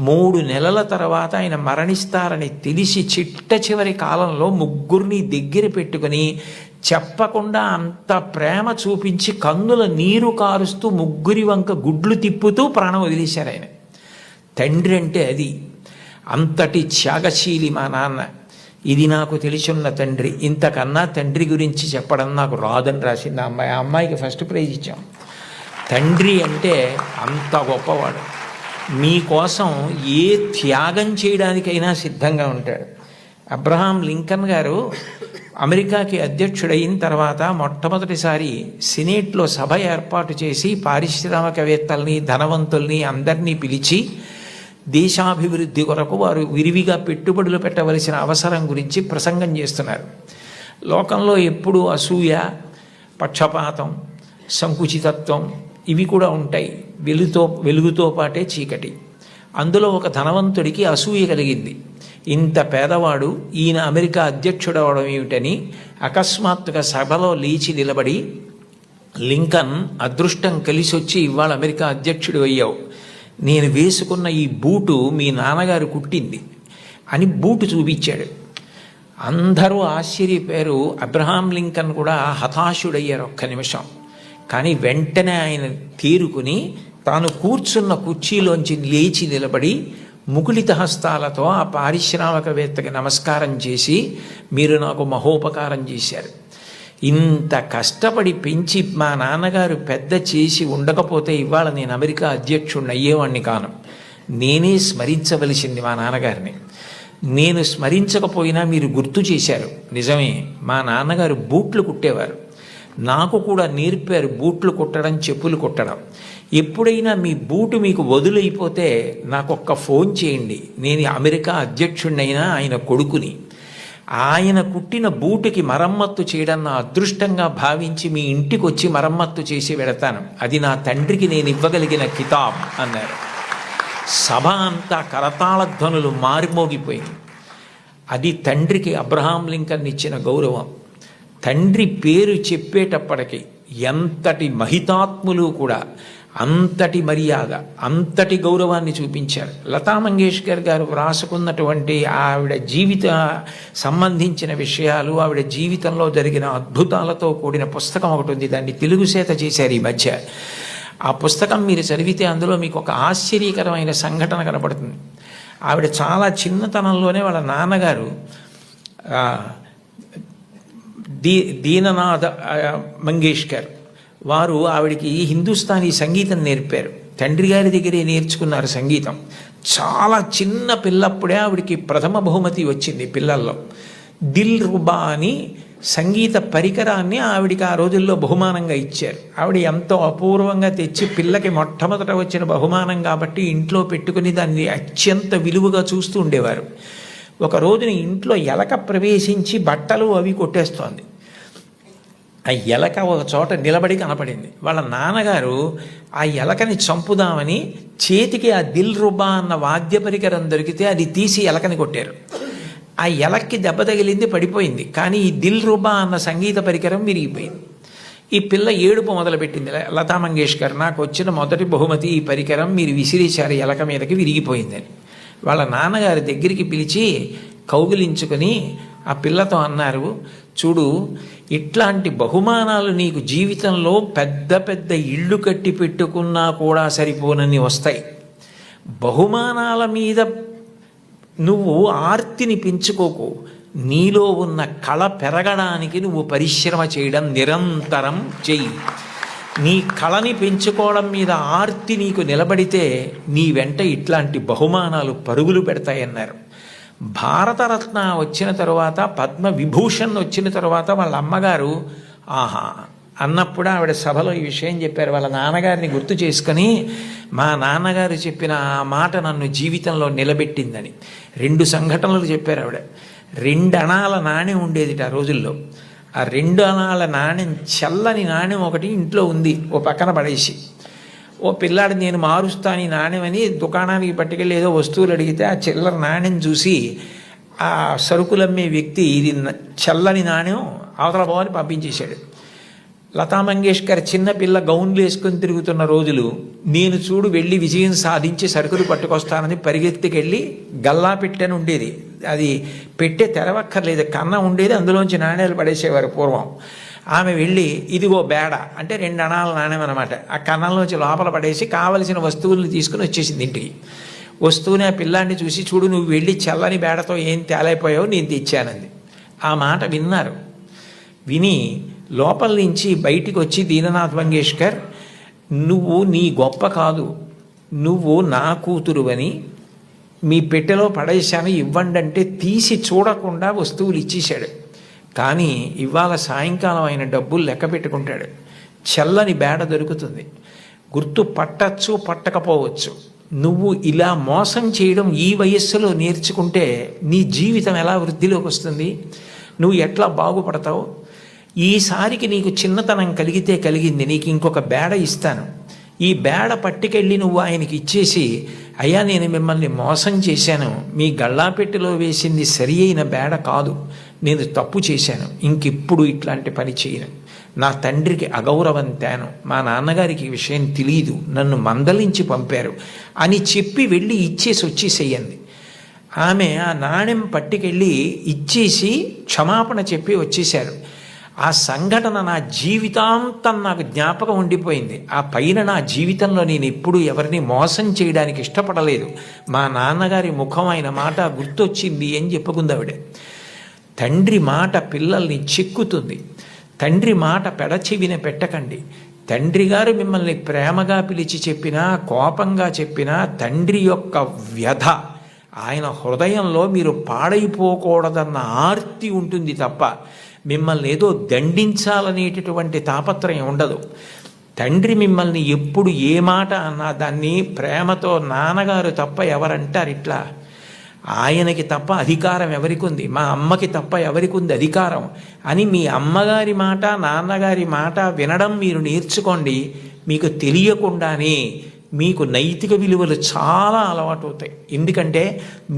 3 నెలల తర్వాత ఆయన మరణిస్తారని తెలిసి చిట్ట చివరి కాలంలో 3 దగ్గర పెట్టుకుని చెప్పకుండా అంత ప్రేమ చూపించి కన్నుల నీరు కారుస్తూ 3 వంక గుడ్లు తిప్పుతూ ప్రాణం వదిలేశారు ఆయన. తండ్రి అంటే అది. అంతటి త్యాగశీలి మా నాన్న. ఇది నాకు తెలిసున్న తండ్రి. ఇంతకన్నా తండ్రి గురించి చెప్పడం నాకు రాదని రాసింది అమ్మాయి. ఆ అమ్మాయికి ఫస్ట్ ప్రైజ్ ఇచ్చాం. తండ్రి అంటే అంత గొప్పవాడు. మీకోసం ఏ త్యాగం చేయడానికైనా సిద్ధంగా ఉంటాడు. అబ్రహాం లింకన్ గారు అమెరికాకి అధ్యక్షుడైన తర్వాత మొట్టమొదటిసారి సినేట్లో సభ ఏర్పాటు చేసి పారిశ్రామికవేత్తల్ని, ధనవంతుల్ని అందరినీ పిలిచి దేశాభివృద్ధి కొరకు వారు విరివిగా పెట్టుబడులు పెట్టవలసిన అవసరం గురించి ప్రసంగం చేస్తున్నారు. లోకంలో ఎప్పుడూ అసూయ, పక్షపాతం, సంకుచితత్వం ఇవి కూడా ఉంటాయి. వెలుగుతో పాటే చీకటి. అందులో ఒక ధనవంతుడికి అసూయ కలిగింది. ఇంత పేదవాడు ఈయన అమెరికా అధ్యక్షుడవడం ఏమిటని అకస్మాత్తుగా సభలో లేచి నిలబడి, లింకన్, అదృష్టం కలిసి వచ్చి ఇవాళ అమెరికా అధ్యక్షుడు అయ్యావు, నేను వేసుకున్న ఈ బూటు మీ నాన్నగారు కుట్టింది అని బూటు చూపించాడు. అందరూ ఆశ్చర్యపోయారు. అబ్రహాం లింకన్ కూడా హతాశుడయ్యారు ఒక్క నిమిషం. కానీ వెంటనే ఆయన తేరుకుని తాను కూర్చున్న కుర్చీలోంచి లేచి నిలబడి ముకుళిత హస్తాలతో ఆ పారిశ్రామికవేత్తకి నమస్కారం చేసి, మీరు నాకు మహోపకారం చేశారు, ఇంత కష్టపడి పెంచి మా నాన్నగారు పెద్ద చేసి ఉండకపోతే ఇవాళ నేను అమెరికా అధ్యక్షుడిని అయ్యేవాడిని కాను. నేనే స్మరించవలసింది మా నాన్నగారిని. నేను స్మరించకపోయినా మీరు గుర్తు చేశారు. నిజమే, మా నాన్నగారు బూట్లు కుట్టేవారు, నాకు కూడా నేర్పారు బూట్లు కుట్టడం, చెప్పులు కుట్టడం. ఎప్పుడైనా మీ బూటు మీకు వదులైపోతే నాకొక్క ఫోన్ చేయండి, నేను అమెరికా అధ్యక్షుడినైనా ఆయన కొడుకుని. ఆయన కుట్టిన బూటుకి మరమ్మత్తు చేయడం నా అదృష్టంగా భావించి మీ ఇంటికి వచ్చి మరమ్మత్తు చేసి వెడతాను. అది నా తండ్రికి నేను ఇవ్వగలిగిన కితాబ్ అన్నారు. సభ అంతా కరతాళ ధ్వనులు మారిమోగిపోయింది. అది తండ్రికి అబ్రహాం లింకన్ ఇచ్చిన గౌరవం. తండ్రి పేరు చెప్పేటప్పటికి ఎంతటి మహితాత్ములు కూడా అంతటి మర్యాద, అంతటి గౌరవాన్ని చూపించారు. లతా మంగేష్కర్ గారు వ్రాసుకున్నటువంటి ఆవిడ జీవిత సంబంధించిన విషయాలు, ఆవిడ జీవితంలో జరిగిన అద్భుతాలతో కూడిన పుస్తకం ఒకటి ఉంది. దాన్ని తెలుగు చేత చేశారు ఈ మధ్య. ఆ పుస్తకం మీరు చదివితే అందులో మీకు ఒక ఆశ్చర్యకరమైన సంఘటన కనపడుతుంది. ఆవిడ చాలా చిన్నతనంలోనే వాళ్ళ నాన్నగారు దీననాథ మంగేష్కర్ వారు ఆవిడికి హిందుస్థానీ సంగీతం నేర్పారు. తండ్రి గారి దగ్గరే నేర్చుకున్నారు సంగీతం. చాలా చిన్న పిల్లప్పుడే ఆవిడికి ప్రథమ బహుమతి వచ్చింది పిల్లల్లో. దిల్ రుబా అని సంగీత పరికరాన్ని ఆవిడికి ఆ రోజుల్లో బహుమానంగా ఇచ్చారు. ఆవిడ ఎంతో అపూర్వంగా తెచ్చి పిల్లకి మొట్టమొదట వచ్చిన బహుమానం కాబట్టి ఇంట్లో పెట్టుకుని దాన్ని అత్యంత విలువగా చూస్తూ ఉండేవారు. ఒక రోజున ఇంట్లో ఎలక ప్రవేశించి బట్టలు అవి కొట్టేస్తోంది. ఆ ఎలక ఒక చోట నిలబడి కనపడింది. వాళ్ళ నాన్నగారు ఆ ఎలకని చంపుదామని చేతికి ఆ దిల్ రుబా అన్న వాద్య పరికరం దొరికితే అది తీసి ఎలకని కొట్టారు. ఆ ఎలక్కి దెబ్బ తగిలింది, పడిపోయింది. కానీ ఈ దిల్ రుబా అన్న సంగీత పరికరం విరిగిపోయింది. ఈ పిల్ల ఏడుపు మొదలుపెట్టింది. లతా మంగేష్కర్, నాకు వచ్చిన మొదటి బహుమతి ఈ పరికరం, మీరు విసిరేశారు ఎలక మీదకి, విరిగిపోయిందని. వాళ్ళ నాన్నగారి దగ్గరికి పిలిచి కౌగిలించుకొని ఆ పిల్లతో అన్నారు, చూడు, ఇట్లాంటి బహుమానాలు నీకు జీవితంలో పెద్ద పెద్ద ఇళ్ళు కట్టి పెట్టుకున్నా కూడా సరిపోనని వస్తాయి. బహుమానాల మీద నువ్వు ఆర్తిని పెంచుకోకు. నీలో ఉన్న కళ పెరగడానికి నువ్వు పరిశ్రమ చేయడం నిరంతరం చెయ్యి. నీ కళని పెంచుకోవడం మీద ఆర్తి నీకు నిలబడితే నీ వెంట ఇట్లాంటి బహుమానాలు పరుగులు పెడతాయన్నారు. భారతరత్న వచ్చిన తరువాత, పద్మ విభూషణ్ వచ్చిన తరువాత వాళ్ళ అమ్మగారు ఆహా అన్నప్పుడు ఆవిడ సభలో ఈ విషయం చెప్పారు. వాళ్ళ నాన్నగారిని గుర్తు చేసుకొని, మా నాన్నగారు చెప్పిన ఆ మాట నన్ను జీవితంలో నిలబెట్టిందని 2 సంఘటనలు చెప్పారు ఆవిడ. 2 అణాల నాణ్యం ఉండేది ఆ రోజుల్లో. ఆ 2 అణాల నాణ్యం, చల్లని నాణ్యం ఒకటి ఇంట్లో ఉంది, ఓ పక్కన పడేసి. ఓ పిల్లాడు నేను మారుస్తాను ఈ నాణ్యం అని దుకాణానికి పట్టుకెళ్ళి ఏదో వస్తువులు అడిగితే ఆ చిల్లర నాణ్యం చూసి ఆ సరుకులమ్మే వ్యక్తి ఇది చల్లని నాణ్యం అవతల పోవని పంపించేశాడు. లతా మంగేష్కర్ చిన్నపిల్ల గౌన్లు వేసుకొని తిరుగుతున్న రోజులు, నేను చూడు వెళ్ళి విజయం సాధించి సరుకులు పట్టుకొస్తానని పరిగెత్తికెళ్ళి గల్లా పెట్టెని ఉండేది, అది పెట్టే తెరవక్కర్లేదు, కన్న ఉండేది, అందులోంచి నాణ్యాలు పడేసేవారు పూర్వం. ఆమె వెళ్ళి ఇదిగో బేడ అంటే 2 అణాల నాణ్యం అనమాట, ఆ కన్నంలోంచి లోపల పడేసి కావలసిన వస్తువులను తీసుకుని వచ్చేసింది ఇంటికి. వస్తువుని ఆ పిల్లాన్ని చూసి, చూడు నువ్వు వెళ్ళి చల్లని బేడతో ఏం తేలైపోయావు, నేను తెచ్చానంది. ఆ మాట విన్నారు. విని లోపల నుంచి బయటికి వచ్చి దీననాథ్ మంగేష్కర్, నువ్వు నీ గొప్ప కాదు, నువ్వు నా కూతురువని మీ పెట్టెలో పడేశాను ఇవ్వండి అంటే తీసి చూడకుండా వస్తువులు ఇచ్చేశాడు. కానీ ఇవాళ సాయంకాలం ఆయన డబ్బులు లెక్క పెట్టుకుంటాడు. చల్లని బేడ దొరుకుతుంది, గుర్తు పట్టచ్చు పట్టకపోవచ్చు. నువ్వు ఇలా మోసం చేయడం ఈ వయస్సులో నేర్చుకుంటే నీ జీవితం ఎలా వృద్ధిలోకి వస్తుంది, నువ్వు ఎట్లా బాగుపడతావు? ఈసారికి నీకు చిన్నతనం కలిగితే కలిగింది, నీకు ఇంకొక బేడ ఇస్తాను, ఈ బేడ పట్టుకెళ్ళి నువ్వు ఆయనకి ఇచ్చేసి, అయ్యా నేను మిమ్మల్ని మోసం చేశాను, మీ గళ్ళాపెట్టెలో వేసింది సరి అయిన బేడ కాదు, నేను తప్పు చేశాను, ఇంకెప్పుడు ఇట్లాంటి పని చేయను, నా తండ్రికి అగౌరవం తేను, మా నాన్నగారికి ఈ విషయం తెలియదు, నన్ను మందలించి పంపారు అని చెప్పి వెళ్ళి ఇచ్చేసి వచ్చేసేయండి. ఆమె ఆ నాణ్యం పట్టుకెళ్ళి ఇచ్చేసి క్షమాపణ చెప్పి వచ్చేశారు. ఆ సంఘటన నా జీవితాంతం నాకు జ్ఞాపకం ఉండిపోయింది. ఆ పైన నా జీవితంలో నేను ఎప్పుడూ ఎవరిని మోసం చేయడానికి ఇష్టపడలేదు. మా నాన్నగారి ముఖం ఆయన మాట గుర్తొచ్చింది అని చెప్పుకుంది ఆవిడ. తండ్రి మాట పిల్లల్ని చిక్కుతుంది. తండ్రి మాట పెడచెవిన పెట్టకండి. తండ్రి గారు మిమ్మల్ని ప్రేమగా పిలిచి చెప్పినా, కోపంగా చెప్పినా, తండ్రి యొక్క వ్యధ, ఆయన హృదయంలో మీరు పాడైపోకూడదన్న ఆర్తి ఉంటుంది తప్ప మిమ్మల్ని ఏదో దండించాలనేటటువంటి తాపత్రయం ఉండదు. తండ్రి మిమ్మల్ని ఎప్పుడు ఏ మాట అన్నా దాన్ని ప్రేమతో, నాన్నగారు తప్ప ఎవరంటారు ఇట్లా, ఆయనకి తప్ప అధికారం ఎవరికి ఉంది, మా అమ్మకి తప్ప ఎవరికి ఉంది అధికారం అని మీ అమ్మగారి మాట, నాన్నగారి మాట వినడం మీరు నేర్చుకోండి. మీకు తెలియకుండానే మీకు నైతిక విలువలు చాలా అలవాటు అవుతాయి. ఎందుకంటే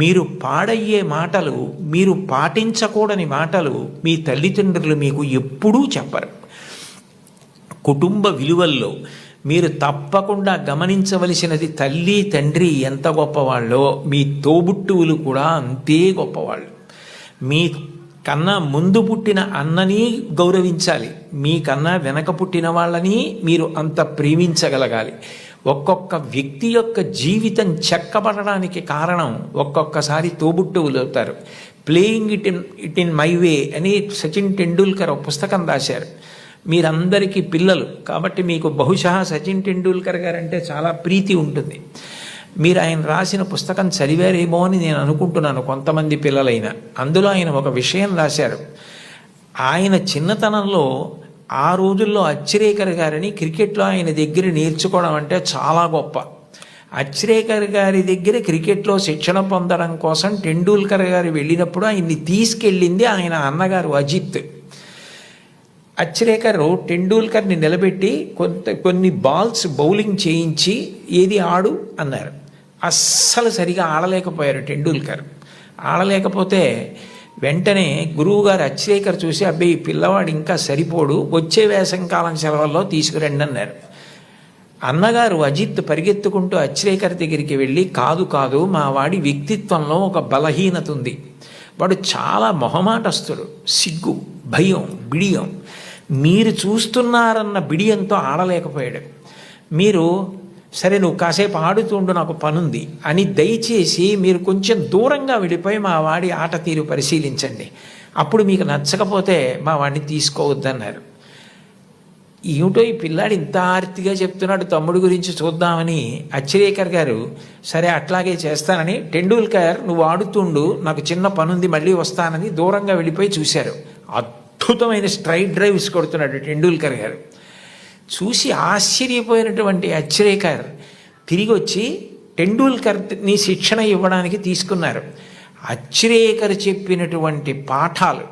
మీరు పాడయ్యే మాటలు, మీరు పాటించకూడని మాటలు మీ తల్లిదండ్రులు మీకు ఎప్పుడూ చెప్పరు. కుటుంబ విలువల్లో మీరు తప్పకుండా గమనించవలసినది, తల్లి తండ్రి ఎంత గొప్పవాళ్ళో మీ తోబుట్టువులు కూడా అంతే గొప్పవాళ్ళు. మీ కన్నా ముందు పుట్టిన అన్నని గౌరవించాలి, మీకన్నా వెనక పుట్టిన వాళ్ళని మీరు అంత ప్రేమించగలగాలి. ఒక్కొక్క వ్యక్తి యొక్క జీవితం చెక్కబడడానికి కారణం ఒక్కొక్కసారి తోబుట్టువులు అవుతారు. Playing it in my way అని సచిన్ టెండూల్కర్ ఒక పుస్తకం రాశారు. మీరందరికీ పిల్లలు కాబట్టి మీకు బహుశా సచిన్ టెండూల్కర్ గారు అంటే చాలా ప్రీతి ఉంటుంది. మీరు ఆయన రాసిన పుస్తకం చదివారేమో అని నేను అనుకుంటున్నాను, కొంతమంది పిల్లలైనా. అందులో ఆయన ఒక విషయం రాశారు. ఆయన చిన్నతనంలో ఆ రోజుల్లో అచ్రేకర్ గారిని క్రికెట్లో ఆయన దగ్గర నేర్చుకోవడం అంటే చాలా గొప్ప. అచ్రేకర్ గారి దగ్గర క్రికెట్లో శిక్షణ పొందడం కోసం టెండూల్కర్ గారు వెళ్ళినప్పుడు ఆయన్ని తీసుకెళ్ళింది ఆయన అన్నగారు అజిత్. అచ్రేకర్ టెండూల్కర్ని నిలబెట్టి కొన్ని బాల్స్ బౌలింగ్ చేయించి ఏది ఆడు అన్నారు. అస్సలు సరిగా ఆడలేకపోయారు టెండూల్కర్. ఆడలేకపోతే వెంటనే గురువుగారు అచ్రేకర్ చూసి, అబ్బాయి పిల్లవాడు ఇంకా సరిపోడు, వచ్చే వేసంకాలం సెలవుల్లో తీసుకురండి అన్నారు. అన్నగారు అజిత్ పరిగెత్తుకుంటూ అచ్రేకర్ దగ్గరికి వెళ్ళి, కాదు కాదు, మా వాడి వ్యక్తిత్వంలో ఒక బలహీనత ఉంది, వాడు చాలా మొహమాటస్తుడు, సిగ్గు, భయం, బిడియం, మీరు చూస్తున్నారన్న బిడియంతో ఆడలేకపోయాడు. మీరు సరే నువ్వు కాసేపు ఆడుతుండు, నాకు పనుంది అని దయచేసి మీరు కొంచెం దూరంగా వెళ్ళిపోయి మా వాడి ఆట తీరు పరిశీలించండి, అప్పుడు మీకు నచ్చకపోతే మా వాడిని తీసుకోవద్దన్నారు. ఏమిటో ఈ పిల్లాడు ఇంత ఆర్తిగా చెప్తున్నాడు తమ్ముడు గురించి చూద్దామని అచ్రేకర్ గారు సరే అట్లాగే చేస్తానని, టెండూల్కర్ నువ్వు ఆడుతుండు, నాకు చిన్న పనుంది మళ్ళీ వస్తానని దూరంగా వెళ్ళిపోయి చూశారు. అద్భుతమైన స్ట్రైట్ డ్రైవ్స్ కొడుతున్నాడు టెండూల్కర్ గారు. చూసి ఆశ్చర్యపోయినటువంటి అచ్రేకర్ తిరిగి వచ్చి టెండూల్కర్ని శిక్షణ ఇవ్వడానికి తీసుకున్నారు. అచ్రేకర్ చెప్పినటువంటి పాఠాలు,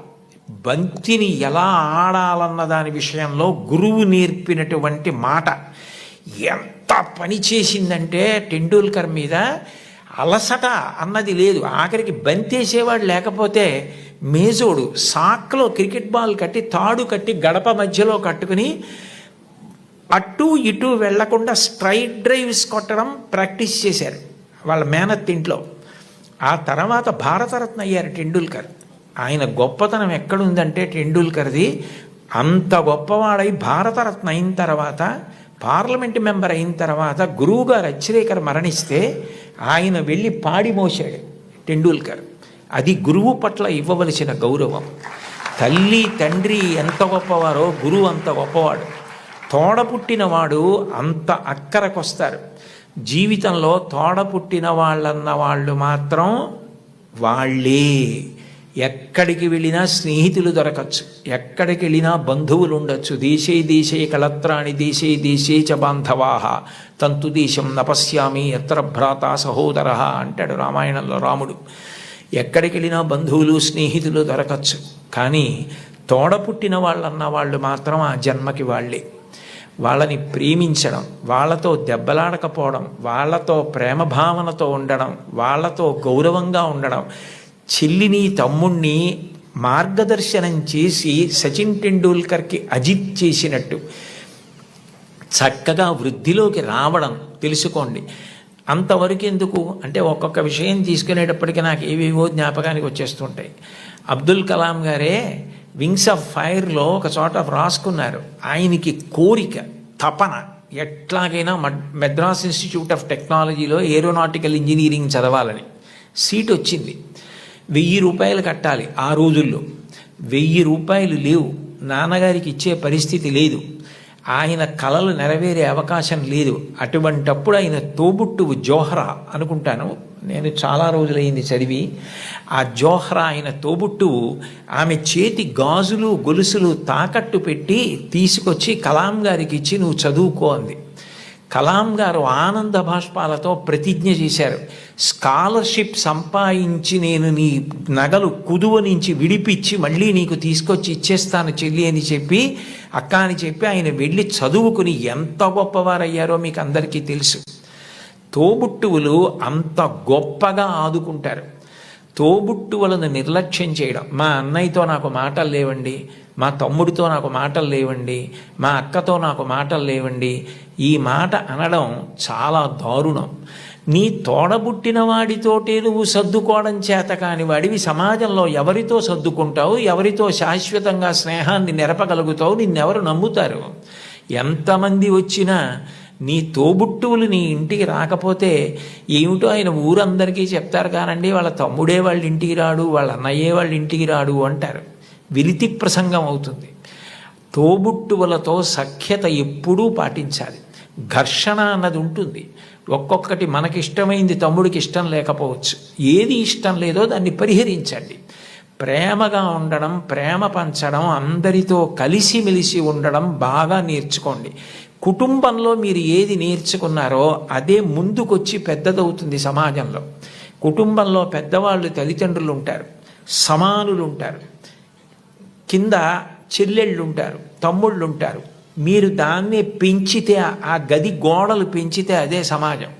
బంతిని ఎలా ఆడాలన్న దాని విషయంలో గురువు నేర్పినటువంటి మాట ఎంత పని చేసిందంటే టెండూల్కర్ మీద అలసట అన్నది లేదు. ఆఖరికి బంతేసేవాడు లేకపోతే మేజోడు సాక్లో క్రికెట్ బాల్ కట్టి తాడు కట్టి గడప మధ్యలో కట్టుకుని అటు ఇటు వెళ్లకుండా స్ట్రైట్ డ్రైవ్స్ కొట్టడం ప్రాక్టీస్ చేశారు వాళ్ళ మేనత్ ఇంట్లో. ఆ తర్వాత భారతరత్న అయ్యారు టెండూల్కర్. ఆయన గొప్పతనం ఎక్కడుందంటే టెండూల్కర్ది, అంత గొప్పవాడై భారతరత్న అయిన తర్వాత, పార్లమెంట్ మెంబర్ అయిన తర్వాత గురువుగారు అచ్రేకర్ మరణిస్తే ఆయన వెళ్ళి పాడి మోసాడు టెండూల్కర్. అది గురువు పట్ల ఇవ్వవలసిన గౌరవం. తల్లి తండ్రి ఎంత గొప్పవారో గురువు అంత గొప్పవాడు. తోడపుట్టినవాడు అంత అక్కరకొస్తారు. జీవితంలో తోడపుట్టిన వాళ్ళన్న వాళ్ళు మాత్రం వాళ్ళే. ఎక్కడికి వెళ్ళినా స్నేహితులు దొరకచ్చు, ఎక్కడికి వెళ్ళినా బంధువులు ఉండొచ్చు. దేశే దేశే కళత్రాణి దేశే దేశే చ బాంధవాహ తంతు దేశం నపశ్యామి ఎత్ర భ్రాత సహోదర అంటాడు రామాయణంలో రాముడు. ఎక్కడికి వెళ్ళినా బంధువులు స్నేహితులు దొరకచ్చు, కానీ తోడపుట్టిన వాళ్ళన్న వాళ్ళు మాత్రం ఆ జన్మకి వాళ్ళే. వాళ్ళని ప్రేమించడం, వాళ్ళతో దెబ్బలాడకపోవడం, వాళ్ళతో ప్రేమ భావనతో ఉండడం, వాళ్ళతో గౌరవంగా ఉండడం. చెల్లిని తమ్ముణ్ణి మార్గదర్శనం చేసి సచిన్ టెండూల్కర్కి అజిత్ చేసినట్టు చక్కగా వృద్ధిలోకి రావడం తెలుసుకోండి. అంతవరకు ఎందుకు అంటే ఒక్కొక్క విషయం తీసుకునేటప్పటికీ నాకు ఏవేవో జ్ఞాపకానికి వచ్చేస్తుంటాయి. అబ్దుల్ కలాం గారే వింగ్స్ ఆఫ్ ఫైర్లో ఒక చోట రాసుకున్నారు, ఆయనకి కోరిక, తపన ఎట్లాగైనా మెడ్రాస్ ఇన్స్టిట్యూట్ ఆఫ్ టెక్నాలజీలో ఏరోనాటికల్ ఇంజనీరింగ్ చదవాలని. సీట్ వచ్చింది. 1000 రూపాయలు కట్టాలి. ఆ రోజుల్లో 1000 రూపాయలు లేవు, నాన్నగారికి ఇచ్చే పరిస్థితి లేదు, ఆయన కలలు నెరవేరే అవకాశం లేదు. అటువంటప్పుడు ఆయన తోబుట్టువు జోహ్రా అనుకుంటాను, నేను చాలా రోజులైంది చదివి. ఆ జోహ్రా ఆయన తోబుట్టువు ఆమె చేతి గాజులు గొలుసులు తాకట్టు పెట్టి తీసుకొచ్చి కలాం గారికి ఇచ్చి నువ్వు చదువుకో అంది. కలాం గారు ఆనంద భాష్పాలతో ప్రతిజ్ఞ చేశారు, స్కాలర్షిప్ సంపాదించి నేను నీ నగలు కుదువ నుంచి విడిపించి మళ్ళీ నీకు తీసుకొచ్చి ఇచ్చేస్తాను చెల్లి అని చెప్పి, అక్క అని చెప్పి ఆయన వెళ్ళి చదువుకుని ఎంత గొప్పవారయ్యారో మీకు అందరికీ తెలుసు. తోబుట్టువులు అంత గొప్పగా ఆదుకుంటారు. తోబుట్టువులను నిర్లక్ష్యం చేయడం, మా అన్నయ్యతో నాకు మాటలు లేవండి, మా తమ్ముడితో నాకు మాటలు లేవండి, మా అక్కతో నాకు మాటలు లేవండి, ఈ మాట అనడం చాలా దారుణం. నీ తోడబుట్టిన వాడితోటే నువ్వు సర్దుకోవడం చేత కాని వాడివి సమాజంలో ఎవరితో సర్దుకుంటావు, ఎవరితో శాశ్వతంగా స్నేహాన్ని నెరపగలుగుతావు? నిన్నెవరు నమ్ముతారు? ఎంతమంది వచ్చినా నీ తోబుట్టువులు నీ ఇంటికి రాకపోతే ఏమిటో ఆయన ఊరందరికీ చెప్తారు కానండి, వాళ్ళ తమ్ముడే వాళ్ళ ఇంటికి రాడు, వాళ్ళ అన్నయ్యే వాళ్ళ ఇంటికి రాడు అంటారు. విలితి ప్రసంగం అవుతుంది. తోబుట్టువులతో సఖ్యత ఎప్పుడూ పాటించాలి. ఘర్షణ అన్నది ఉంటుంది. ఒక్కొక్కటి మనకిష్టమైంది తమ్ముడికి ఇష్టం లేకపోవచ్చు. ఏది ఇష్టం లేదో దాన్ని పరిహరించండి. ప్రేమగా ఉండడం, ప్రేమ పంచడం, అందరితో కలిసిమెలిసి ఉండడం బాగా నేర్చుకోండి. కుటుంబంలో మీరు ఏది నేర్చుకున్నారో అదే ముందుకొచ్చి పెద్దదవుతుంది సమాజంలో. కుటుంబంలో పెద్దవాళ్ళు తల్లిదండ్రులు ఉంటారు, సమానులు ఉంటారు, కింద చెల్లెళ్ళు ఉంటారు, తమ్ముళ్ళు ఉంటారు. మీరు దాన్ని పెంచితే, ఆ గది గోడలు పెంచితే అదే సమాజం.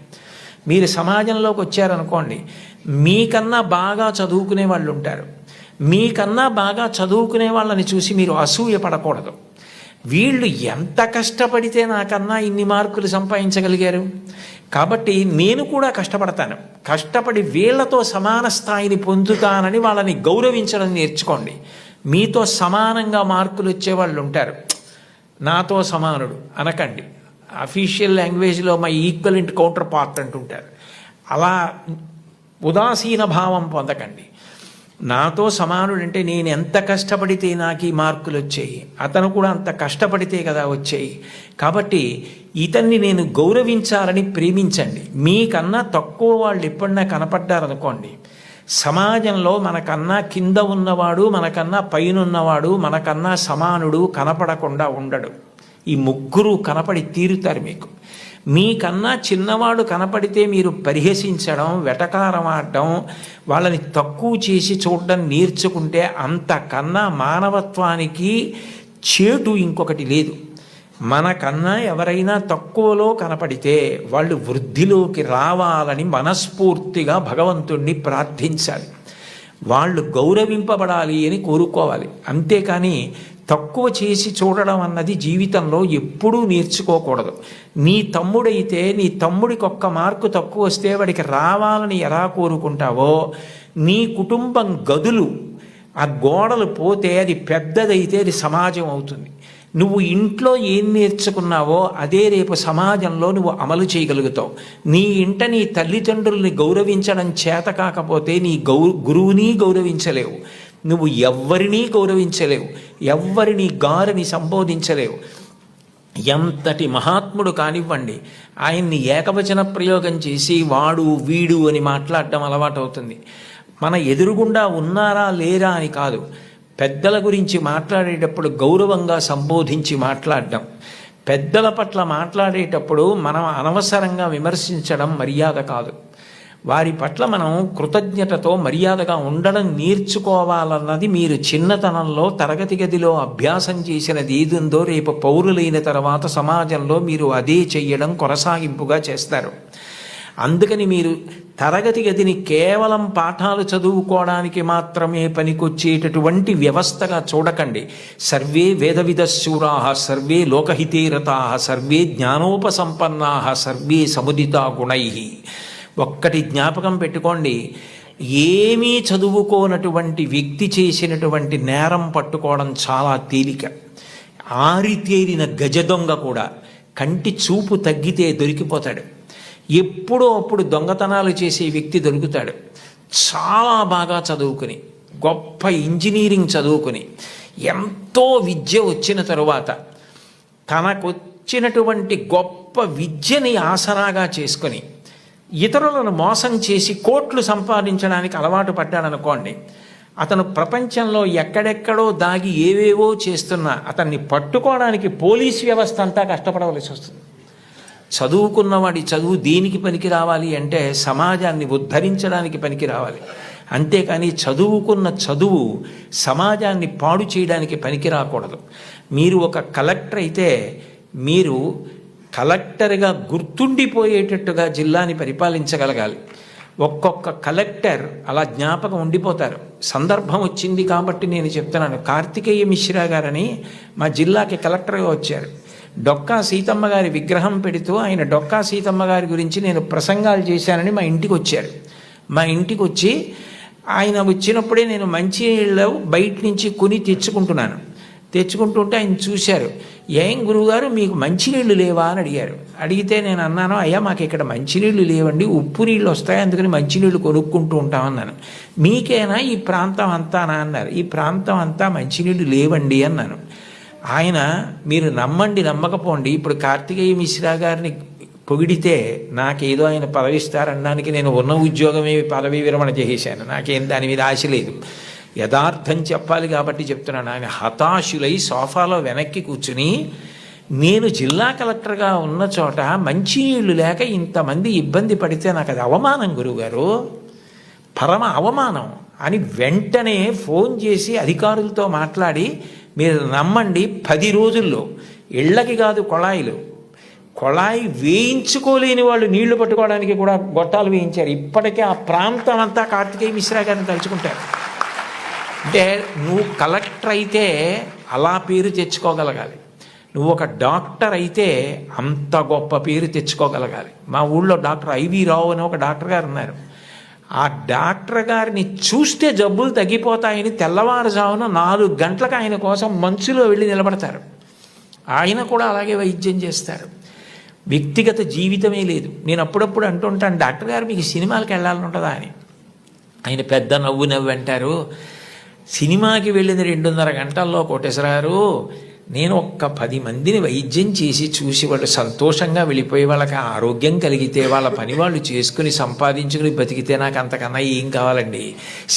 మీరు సమాజంలోకి వచ్చారనుకోండి, మీకన్నా బాగా చదువుకునే వాళ్ళు ఉంటారు. మీకన్నా బాగా చదువుకునే వాళ్ళని చూసి మీరు అసూయ పడకూడదు. వీళ్ళు ఎంత కష్టపడితే నాకన్నా ఇన్ని మార్కులు సంపాదించగలిగారు, కాబట్టి నేను కూడా కష్టపడతాను, కష్టపడి వీళ్లతో సమాన స్థాయిని పొందుతానని వాళ్ళని గౌరవించడం నేర్చుకోండి. మీతో సమానంగా మార్కులు వచ్చేవాళ్ళు ఉంటారు, నాతో సమానుడు అనకండి. అఫీషియల్ లాంగ్వేజ్లో మై ఈక్వలెంట్ కౌంటర్ పార్ట్ అంటుంటారు. అలా ఉదాసీన భావం పొందకండి. నాతో సమానుడు అంటే నేను ఎంత కష్టపడితే నాకు ఈ మార్కులు వచ్చాయి, అతను కూడా అంత కష్టపడితే కదా వచ్చాయి, కాబట్టి ఇతన్ని నేను గౌరవించాలని ప్రేమించండి. మీకన్నా తక్కువ వాళ్ళు ఎప్పుడన్నా కనపడ్డారనుకోండి, సమాజంలో మనకన్నా కింద ఉన్నవాడు, మనకన్నా పైన ఉన్నవాడు, మనకన్నా సమానుడు కనపడకుండా ఉండడు. ఈ ముగ్గురు కనపడి తీరుతారు మీకు. మీకన్నా చిన్నవాడు కనపడితే మీరు పరిహసించడం, వెటకారం ఆడడం, వాళ్ళని తక్కువ చేసి చూడడం నేర్చుకుంటే అంతకన్నా మానవత్వానికి చేటు ఇంకొకటి లేదు. మనకన్నా ఎవరైనా తక్కువలో కనపడితే వాళ్ళు వృద్ధిలోకి రావాలని మనస్ఫూర్తిగా భగవంతుణ్ణి ప్రార్థించాలి. వాళ్ళు గౌరవింపబడాలి అని కోరుకోవాలి. అంతేకాని తక్కువ చేసి చూడడం అన్నది జీవితంలో ఎప్పుడూ నేర్చుకోకూడదు. నీ తమ్ముడైతే నీ తమ్ముడికి ఒక్క మార్కు తక్కువ వస్తే వాడికి రావాలని ఎలా కోరుకుంటావో, నీ కుటుంబం గదులు ఆ గోడలు పోతే అది పెద్దదైతే అది సమాజం అవుతుంది. నువ్వు ఇంట్లో ఏం నేర్చుకున్నావో అదే రేపు సమాజంలో నువ్వు అమలు చేయగలుగుతావు. నీ ఇంట నీ తల్లిదండ్రుల్ని గౌరవించడం చేత కాకపోతే నీ గురువుని గౌరవించలేవు, నువ్వు ఎవ్వరినీ గౌరవించలేవు, ఎవ్వరిని గారిని సంబోధించలేవు. ఎంతటి మహాత్ముడు కానివ్వండి, ఆయన్ని ఏకవచన ప్రయోగం చేసి వాడు వీడు అని మాట్లాడడం అలవాటు అవుతుంది. మన ఎదురుగుండా ఉన్నారా లేరా అని కాదు, పెద్దల గురించి మాట్లాడేటప్పుడు గౌరవంగా సంబోధించి మాట్లాడడం. పెద్దల పట్ల మాట్లాడేటప్పుడు మనం అనవసరంగా విమర్శించడం మర్యాద కాదు. వారి పట్ల మనం కృతజ్ఞతతో మర్యాదగా ఉండడం నేర్చుకోవాలన్నది మీరు చిన్నతనంలో తరగతి గదిలో అభ్యాసం చేసినది ఏదుందో రేపు పౌరులైన తర్వాత సమాజంలో మీరు అదే చెయ్యడం కొనసాగింపుగా చేస్తారు. అందుకని మీరు తరగతి గదిని కేవలం పాఠాలు చదువుకోవడానికి మాత్రమే పనికొచ్చేటటువంటి వ్యవస్థగా చూడకండి. సర్వే వేదవిదశూరా, సర్వే లోకహితే రతా, సర్వే జ్ఞానోపసంపన్నా, సర్వే సముదితా గుణై. ఒక్కటి జ్ఞాపకం పెట్టుకోండి, ఏమీ చదువుకోనటువంటి వ్యక్తి చేసినటువంటి నేరం పట్టుకోవడం చాలా తేలిక. ఆరితేరిన గజదొంగ కూడా కంటి చూపు తగ్గితే దొరికిపోతాడు. ఎప్పుడో అప్పుడు దొంగతనాలు చేసే వ్యక్తి దొరుకుతాడు. చాలా బాగా చదువుకుని, గొప్ప ఇంజనీరింగ్ చదువుకుని, ఎంతో విద్య వచ్చిన తరువాత తనకొచ్చినటువంటి గొప్ప విద్యని ఆసరాగా చేసుకొని ఇతరులను మోసం చేసి కోట్లు సంపాదించడానికి అలవాటు పడ్డాడనుకోండి, అతను ప్రపంచంలో ఎక్కడెక్కడో దాగి ఏవేవో చేస్తున్నా అతన్ని పట్టుకోవడానికి పోలీస్ వ్యవస్థ అంతా కష్టపడవలసి వస్తుంది. చదువుకున్నవాడి చదువు దేనికి పనికి రావాలి అంటే సమాజాన్ని ఉద్ధరించడానికి పనికి రావాలి. అంతేకాని చదువుకున్న చదువు సమాజాన్ని పాడు చేయడానికి పనికి రాకూడదు. మీరు ఒక కలెక్టర్ అయితే మీరు కలెక్టర్గా గుర్తుండిపోయేటట్టుగా జిల్లాని పరిపాలించగలగాలి. ఒక్కొక్క కలెక్టర్ అలా జ్ఞాపకం ఉండిపోతారు. సందర్భం వచ్చింది కాబట్టి నేను చెప్తున్నాను. కార్తికేయ మిశ్రా గారని మా జిల్లాకి కలెక్టర్గా వచ్చారు. డొక్కా సీతమ్మ గారి విగ్రహం పెడుతూ ఆయన డొక్కా సీతమ్మ గారి గురించి నేను ప్రసంగాలు చేశానని మా ఇంటికి వచ్చారు. మా ఇంటికి వచ్చి ఆయన వచ్చినప్పుడే నేను మంచినీళ్ళు బయట నుంచి కొని తెచ్చుకుంటుంటే ఆయన చూశారు. ఏం గురువుగారు మీకు మంచినీళ్ళు లేవా అని అడిగారు. అడిగితే నేను అన్నాను, అయ్యా మాకు ఇక్కడ మంచినీళ్ళు లేవండి, ఉప్పు నీళ్ళు వస్తాయి, అందుకని మంచినీళ్ళు కొనుక్కుంటూ ఉంటామన్నాను. మీకేనా ఈ ప్రాంతం అంతానా అన్నారు. ఈ ప్రాంతం అంతా మంచినీళ్ళు లేవండి అన్నాను. ఆయన మీరు నమ్మండి నమ్మకపోండి, ఇప్పుడు కార్తికేయ మిశ్రా గారిని పొగిడితే నాకేదో ఆయన పదవిస్తారనడానికి నేను ఉన్న ఉద్యోగమే పదవి విరమణ చేసేసాను. నాకేం దాని మీద ఆశ లేదు. యథార్థం చెప్పాలి కాబట్టి చెప్తున్నాను. ఆయన హతాశులై సోఫాలో వెనక్కి కూర్చుని నేను జిల్లా కలెక్టర్గా ఉన్న చోట మంచినీళ్ళు లేక ఇంతమంది ఇబ్బంది పడితే నాకు అది అవమానం గురువుగారు, పరమ అవమానం అని వెంటనే ఫోన్ చేసి అధికారులతో మాట్లాడి మీరు నమ్మండి 10 రోజుల్లో ఇళ్ళకి కాదు కొళాయి వేయించుకోలేని వాళ్ళు నీళ్లు పట్టుకోవడానికి కూడా గొట్టాలు వేయించారు. ఇప్పటికే ఆ ప్రాంతం అంతా కార్తికేయ మిశ్రా గారిని తలుచుకుంటారు. అంటే నువ్వు కలెక్టర్ అయితే అలా పేరు తెచ్చుకోగలగాలి, నువ్వు ఒక డాక్టర్ అయితే అంత గొప్ప పేరు తెచ్చుకోగలగాలి. మా ఊళ్ళో డాక్టర్ ఐవి రావు అని ఒక డాక్టర్ గారు ఉన్నారు. ఆ డాక్టర్ గారిని చూస్తే జబ్బులు తగ్గిపోతాయని తెల్లవారుజామున 4 గంటలకు ఆయన కోసం మంచులో వెళ్ళి నిలబడతారు. ఆయన కూడా అలాగే వైద్యం చేస్తారు. వ్యక్తిగత జీవితమే లేదు. నేను అప్పుడప్పుడు అంటుంటాను, డాక్టర్ గారు మీకు సినిమాలకు వెళ్ళాలని ఉంటుందా అని. ఆయన పెద్ద నవ్వు అంటారు, సినిమాకి వెళ్ళిన 2.5 గంటల్లో కోటేశ్వరారు నేను ఒక్క 10 మందిని వైద్యం చేసి చూసి వాళ్ళు సంతోషంగా వెళ్ళిపోయి వాళ్ళకి ఆరోగ్యం కలిగితే వాళ్ళ పని వాళ్ళు చేసుకుని సంపాదించుకుని బతికితే నాకు అంతకన్నా ఏం కావాలండి.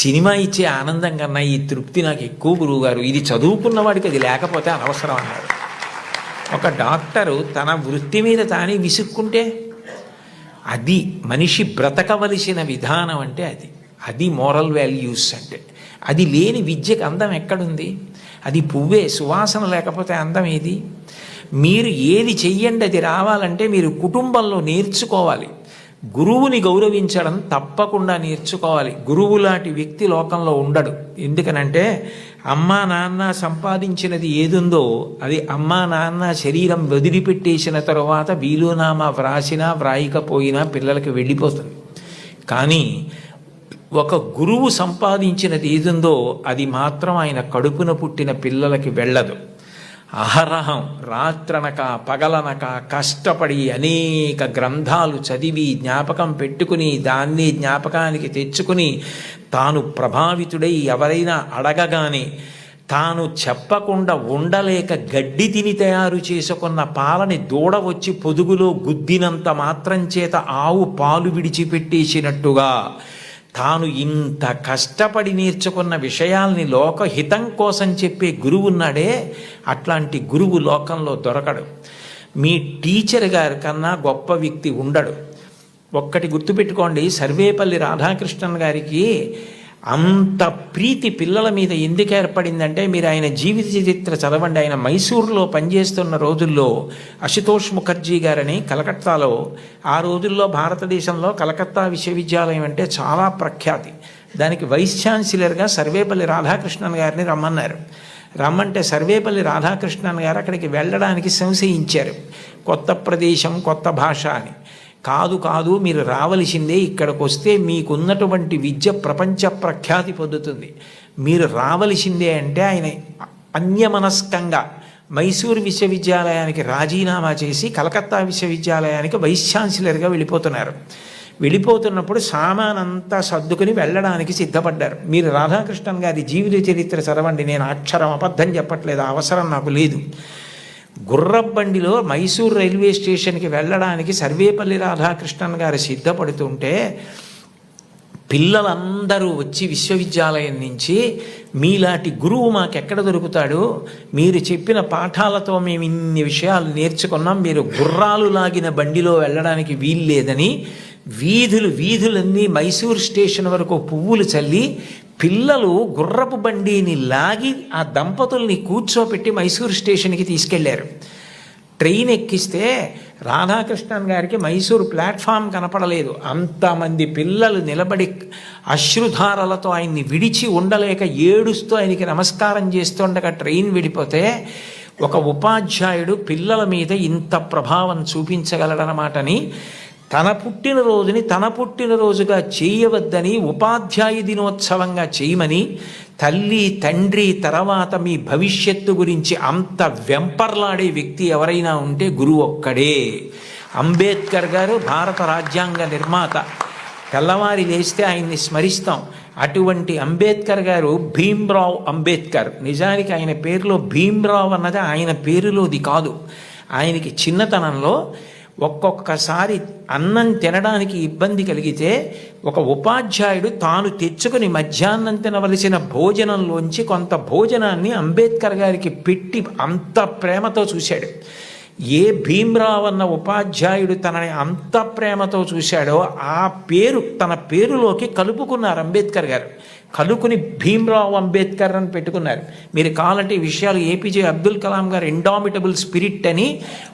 సినిమా ఇచ్చే ఆనందం కన్నా ఈ తృప్తి నాకు ఎక్కువ గురువుగారు, ఇది చదువుకున్న వాడికి అది లేకపోతే అనవసరం అన్నారు. ఒక డాక్టరు తన వృత్తి మీద తానే విసుక్కుంటే అది మనిషి బ్రతకవలసిన విధానం అంటే అది మోరల్ వాల్యూస్ అంటే. అది లేని విద్యకు అందం ఎక్కడుంది? అది పువ్వే, సువాసన లేకపోతే అందం ఏది? మీరు ఏది చెయ్యండి అది రావాలంటే మీరు కుటుంబంలో నేర్చుకోవాలి. గురువుని గౌరవించడం తప్పకుండా నేర్చుకోవాలి. గురువు లాంటి వ్యక్తి లోకంలో ఉండడు. ఎందుకనంటే అమ్మా నాన్న సంపాదించినది ఏదుందో అది అమ్మా నాన్న శరీరం వదిలిపెట్టేసిన తరువాత వీలునామా వ్రాసినా వ్రాయకపోయినా పిల్లలకి వెళ్ళిపోతుంది. కానీ ఒక గురువు సంపాదించినది ఏదుందో అది మాత్రం ఆయన కడుపున పుట్టిన పిల్లలకి వెళ్ళదు. అహరహం రాత్రనక పగలనక కష్టపడి అనేక గ్రంథాలు చదివి జ్ఞాపకం పెట్టుకుని దాన్ని జ్ఞాపకానికి తెచ్చుకుని తాను ప్రభావితుడై ఎవరైనా అడగగానే తాను చెప్పకుండా ఉండలేక గడ్డి తిని తయారు చేసుకున్న పాలని దూడ వచ్చి పొదుగులో గుద్దినంత మాత్రం చేత ఆవు పాలు విడిచిపెట్టేసినట్టుగా తాను ఇంత కష్టపడి నేర్చుకున్న విషయాల్ని లోకహితం కోసం చెప్పే గురువు ఉన్నాడే, అట్లాంటి గురువు లోకంలో దొరకడు. మీ టీచర్ గారి కన్నా గొప్ప వ్యక్తి ఉండడు. ఒక్కటి గుర్తుపెట్టుకోండి, సర్వేపల్లి రాధాకృష్ణన్ గారికి అంత ప్రీతి పిల్లల మీద ఎందుకు ఏర్పడిందంటే మీరు ఆయన జీవిత చరిత్ర చదవండి. ఆయన మైసూరులో పనిచేస్తున్న రోజుల్లో అశుతోష్ ముఖర్జీ గారని కలకత్తాలో, ఆ రోజుల్లో భారతదేశంలో కలకత్తా విశ్వవిద్యాలయం అంటే చాలా ప్రఖ్యాతి. దానికి వైస్ ఛాన్సలర్గా సర్వేపల్లి రాధాకృష్ణన్ గారిని రమ్మంటే సర్వేపల్లి రాధాకృష్ణన్ గారు అక్కడికి వెళ్ళడానికి సంశయించారు. కొత్త ప్రదేశం, కొత్త భాష అని. కాదు మీరు రావలసిందే, ఇక్కడికి వస్తే మీకున్నటువంటి విద్య ప్రపంచ ప్రఖ్యాతి పొందుతుంది, మీరు రావలసిందే అంటే ఆయన అన్యమనస్కంగా మైసూరు విశ్వవిద్యాలయానికి రాజీనామా చేసి కలకత్తా విశ్వవిద్యాలయానికి వైస్ ఛాన్సలర్గా వెళ్ళిపోతున్నప్పుడు సామానంతా సర్దుకుని వెళ్ళడానికి సిద్ధపడ్డారు. మీరు రాధాకృష్ణన్ గారి జీవిత చరిత్ర చదవండి, నేను అక్షరం అబద్ధం చెప్పట్లేదు, అవసరం నాకు లేదు. గుర్రబండిలో మైసూరు రైల్వే స్టేషన్కి వెళ్ళడానికి సర్వేపల్లి రాధాకృష్ణన్ గారు సిద్ధపడుతుంటే పిల్లలందరూ వచ్చి విశ్వవిద్యాలయం నుంచి మీలాంటి గురువు మాకెక్కడ దొరుకుతాడు, మీరు చెప్పిన పాఠాలతో మేము ఇన్ని విషయాలు నేర్చుకున్నాం, మీరు గుర్రాలు లాగిన బండిలో వెళ్ళడానికి వీల్లేదని వీధులన్నీ మైసూరు స్టేషన్ వరకు పువ్వులు చల్లి పిల్లలు గుర్రపు బండిని లాగి ఆ దంపతుల్ని కూర్చోపెట్టి మైసూరు స్టేషన్కి తీసుకెళ్లారు. ట్రైన్ ఎక్కిస్తే రాధాకృష్ణన్ గారికి మైసూరు ప్లాట్ఫామ్ కనపడలేదు. అంతమంది పిల్లలు నిలబడి అశ్రుధారలతో ఆయన్ని విడిచి ఉండలేక ఏడుస్తూ ఆయనకి నమస్కారం చేస్తుండగా ట్రైన్ విడిపోతే ఒక ఉపాధ్యాయుడు పిల్లల మీద ఇంత ప్రభావం చూపించగలడనమాటని, తన పుట్టినరోజుగా చేయవద్దని ఉపాధ్యాయ దినోత్సవంగా చేయమని, తల్లి తండ్రి తర్వాత మీ భవిష్యత్తు గురించి అంత వెంపర్లాడే వ్యక్తి ఎవరైనా ఉంటే గురువు ఒక్కడే. అంబేద్కర్ గారు భారత రాజ్యాంగ నిర్మాత. తెల్లవారి లేస్తే ఆయన్ని స్మరిస్తాం. అటువంటి అంబేద్కర్ గారు భీమ్రావ్ అంబేద్కర్. నిజానికి ఆయన పేరులో భీమ్రావ్ అన్నది ఆయన పేరులోది కాదు. ఆయనకి చిన్నతనంలో ఒక్కొక్కసారి అన్నం తినడానికి ఇబ్బంది కలిగితే ఒక ఉపాధ్యాయుడు తాను తెచ్చుకుని మధ్యాహ్నం తినవలసిన భోజనంలోంచి కొంత భోజనాన్ని అంబేద్కర్ గారికి పెట్టి అంత ప్రేమతో చూశాడు. ఏ భీమ్రావ్ అన్న ఉపాధ్యాయుడు తనని అంత ప్రేమతో చూశాడో ఆ పేరు తన పేరులోకి కలుపుకున్నారు అంబేద్కర్ గారు. కలుపుకుని భీమ్రావ్ అంబేద్కర్ అని పెట్టుకున్నారు. మీరు కావాలంటే ఈ విషయాలు ఏపీజే అబ్దుల్ కలాం గారు ఇండామిటబుల్ స్పిరిట్ అని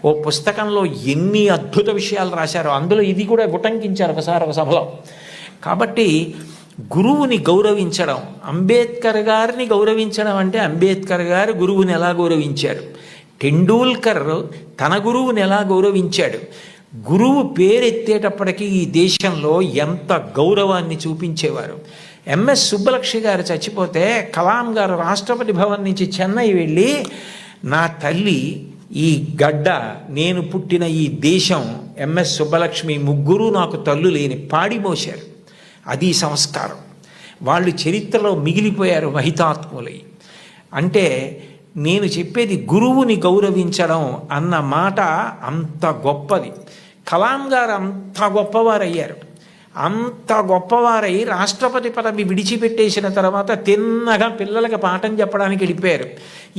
ఓ పుస్తకంలో ఎన్ని అద్భుత విషయాలు రాశారో అందులో ఇది కూడా ఉటంకించారు ఒకసారి ఒక సభలో. కాబట్టి గురువుని గౌరవించడం, అంబేద్కర్ గారిని గౌరవించడం అంటే అంబేద్కర్ గారు గురువుని ఎలా గౌరవించారు, టెండూల్కర్ తన గురువుని ఎలా గౌరవించాడు, గురువు పేరెత్తేటప్పటికీ ఈ దేశంలో ఎంత గౌరవాన్ని చూపించేవారు. ఎంఎస్ సుబ్బలక్ష్మి గారు చచ్చిపోతే కలాం గారు రాష్ట్రపతి భవన్ నుంచి చెన్నై వెళ్ళి, నా తల్లి, ఈ గడ్డ, నేను పుట్టిన ఈ దేశం, ఎంఎస్ సుబ్బలక్ష్మి ముగ్గురు నాకు తల్లు లేని పాడి మోశారు. అది సంస్కారం. వాళ్ళు చరిత్రలో మిగిలిపోయారు మహితాత్ములై. అంటే నేను చెప్పేది గురువుని గౌరవించడం అన్న మాట అంత గొప్పది. కలాం గారు అంత గొప్పవారయ్యారు. అంత గొప్పవారై రాష్ట్రపతి పదవి విడిచిపెట్టేసిన తర్వాత తిన్నగా పిల్లలకి పాఠం చెప్పడానికి వెళ్ళిపోయారు.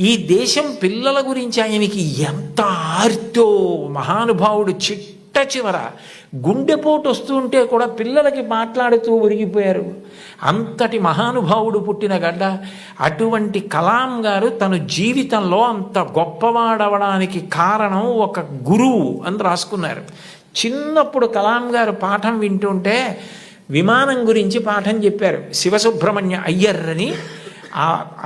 ఈ దేశం పిల్లల గురించి ఆయనకి ఎంత ఆర్తో, మహానుభావుడు చిట్ట చివర గుండెపోటు వస్తుంటే కూడా పిల్లలకి మాట్లాడుతూ ఒరిగిపోయారు. అంతటి మహానుభావుడు పుట్టిన గడ్డ. అటువంటి కలాం గారు తన జీవితంలో అంత గొప్పవాడవడానికి కారణం ఒక గురువు అని రాసుకున్నారు. చిన్నప్పుడు కలాం గారు పాఠం వింటుంటే విమానం గురించి పాఠం చెప్పారు. శివసుబ్రహ్మణ్య అయ్యర్ అని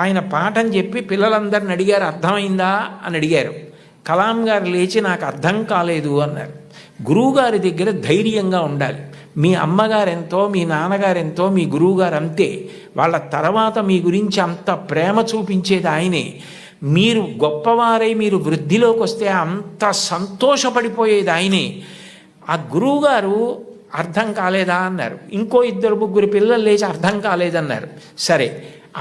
ఆయన పాఠం చెప్పి పిల్లలందరిని అడిగారు, అర్థమైందా అని అడిగారు. కలాం గారు లేచి నాకు అర్థం కాలేదు అన్నారు. గురువుగారి దగ్గర ధైర్యంగా ఉండాలి. మీ అమ్మగారెంతో, మీ నాన్నగారెంతో, మీ గురువుగారు అంతే. వాళ్ళ తర్వాత మీ గురించి అంత ప్రేమ చూపించేది ఆయనే. మీరు గొప్పవారై మీరు వృద్ధిలోకి వస్తే అంత సంతోషపడిపోయేది ఆయనే. ఆ గురువుగారు అర్థం కాలేదా అన్నారు. ఇంకో 2-3 పిల్లలు లేచి అర్థం కాలేదన్నారు. సరే,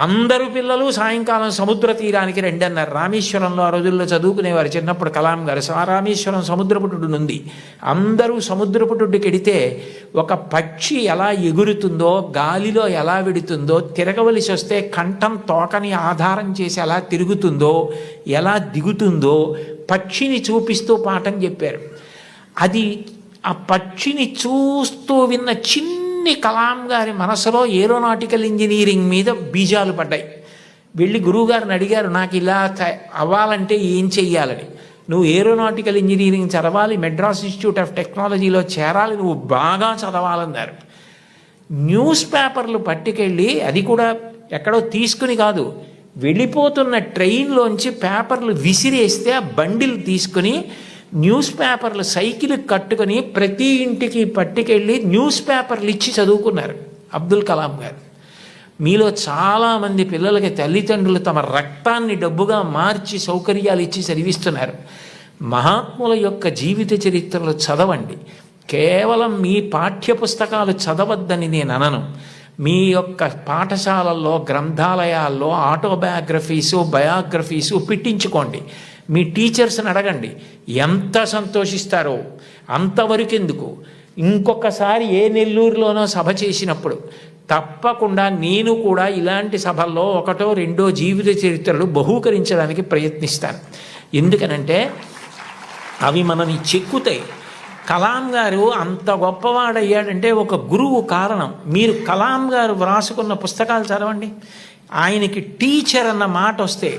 అందరూ పిల్లలు సాయంకాలం సముద్ర తీరానికి రండి అన్నారు. రామేశ్వరంలో ఆ రోజుల్లో చదువుకునేవారు చిన్నప్పుడు కలాం గారు. రామేశ్వరం సముద్రపుటుడు ఉంది. అందరూ సముద్రపుటుడికి వెడితే ఒక పక్షి ఎలా ఎగురుతుందో, గాలిలో ఎలా వెడుతుందో, తిరగవలసి వస్తే కంఠం తోకని ఆధారం చేసి ఎలా తిరుగుతుందో, ఎలా దిగుతుందో పక్షిని చూపిస్తూ పాఠం చెప్పారు. అది ఆ పక్షిని చూస్తూ విన్న చిన్ని కలాం గారి మనసులో ఏరోనాటికల్ ఇంజనీరింగ్ మీద బీజాలు పడ్డాయి. వెళ్ళి గురువుగారిని అడిగారు, నాకు ఇలా అవ్వాలంటే ఏం చెయ్యాలని. నువ్వు ఏరోనాటికల్ ఇంజనీరింగ్ చదవాలి, మెడ్రాస్ ఇన్స్టిట్యూట్ ఆఫ్ టెక్నాలజీలో చేరాలి, నువ్వు బాగా చదవాలన్నారు. న్యూస్ పేపర్లు పట్టుకెళ్ళి, అది కూడా ఎక్కడో తీసుకుని కాదు, వెళ్ళిపోతున్న ట్రైన్లోంచి పేపర్లు విసిరేస్తే ఆ బండిలు తీసుకుని న్యూస్ పేపర్లు సైకిల్ కట్టుకొని ప్రతి ఇంటికి పట్టుకెళ్ళి న్యూస్ పేపర్లు ఇచ్చి చదువుకున్నారు అబ్దుల్ కలాం గారు. మీలో చాలామంది పిల్లలకి తల్లిదండ్రులు తమ రక్తాన్ని డబ్బుగా మార్చి సౌకర్యాలు ఇచ్చి చదివిస్తున్నారు. మహాత్ముల యొక్క జీవిత చరిత్రలు చదవండి. కేవలం మీ పాఠ్యపుస్తకాలు చదవద్దని నేను అనను. మీ యొక్క పాఠశాలల్లో, గ్రంథాలయాల్లో ఆటోబయోగ్రఫీసు, బయోగ్రఫీసు పెట్టించుకోండి. మీ టీచర్స్ని అడగండి, ఎంత సంతోషిస్తారో. అంతవరకు ఎందుకు, ఇంకొకసారి ఏ నెల్లూరులోనో సభ చేసినప్పుడు తప్పకుండా నేను కూడా ఇలాంటి సభల్లో 1-2 జీవిత చరిత్రలు బహూకరించడానికి ప్రయత్నిస్తాను. ఎందుకనంటే అవి మనని చెక్కుతాయి. కలాం గారు అంత గొప్పవాడయ్యాడంటే ఒక గురువు కారణం. మీరు కలాం గారు వ్రాసుకున్న పుస్తకాలు చదవండి. ఆయనకి టీచర్ అన్న మాట వస్తే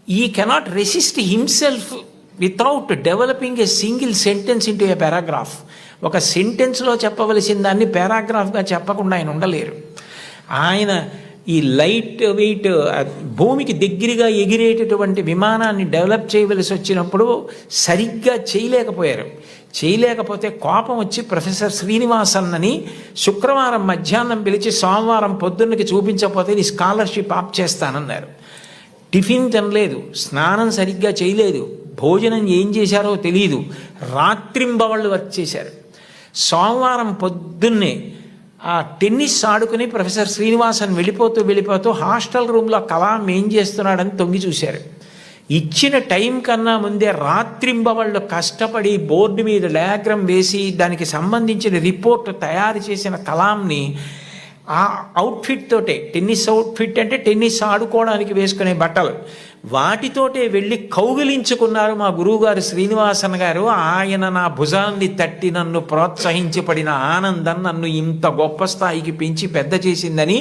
ఈ cannot resist himself without developing a single sentence into A paragraph. ఒక సెంటెన్స్లో చెప్పవలసిన దాన్ని పారాగ్రాఫ్గా చెప్పకుండా ఆయన ఉండలేరు. ఆయన ఈ లైట్ వెయిట్ భూమికి దగ్గరగా ఎగిరేటటువంటి విమానాన్ని డెవలప్ చేయవలసి వచ్చినప్పుడు సరిగ్గా చేయలేకపోతే కోపం వచ్చి ప్రొఫెసర్ శ్రీనివాసన్ అని శుక్రవారం మధ్యాహ్నం పిలిచి సోమవారం పొద్దున్నకి చూపించకపోతే నీ స్కాలర్షిప్ ఆప్ చేస్తానన్నారు. టిఫిన్ తినలేదు, స్నానం సరిగ్గా చేయలేదు, భోజనం ఏం చేశారో తెలియదు, రాత్రింబవళ్ళు వర్క్ చేశారు. సోమవారం పొద్దున్నే ఆ టెన్నిస్ ఆడుకుని ప్రొఫెసర్ శ్రీనివాసన్ వెళ్ళిపోతూ హాస్టల్ రూమ్లో కలాం ఏం చేస్తున్నాడని తొంగి చూశారు. ఇచ్చిన టైం కన్నా ముందే రాత్రింబవళ్ళు కష్టపడి బోర్డు మీద డయాగ్రామ్ వేసి దానికి సంబంధించిన రిపోర్ట్ తయారు చేసిన కలాంని ఆ అవుట్ఫిట్ తోటే, టెన్నిస్ అవుట్ఫిట్ అంటే టెన్నిస్ ఆడుకోవడానికి వేసుకునే బట్టలు, వాటితోటే వెళ్ళి కౌగిలించుకున్నారు మా గురువుగారు శ్రీనివాసన్ గారు. ఆయన నా భుజాన్ని తట్టి నన్ను ప్రోత్సహించి పడిన ఆనందం నన్ను ఇంత గొప్ప స్థాయికి పెంచి పెద్ద చేసిందని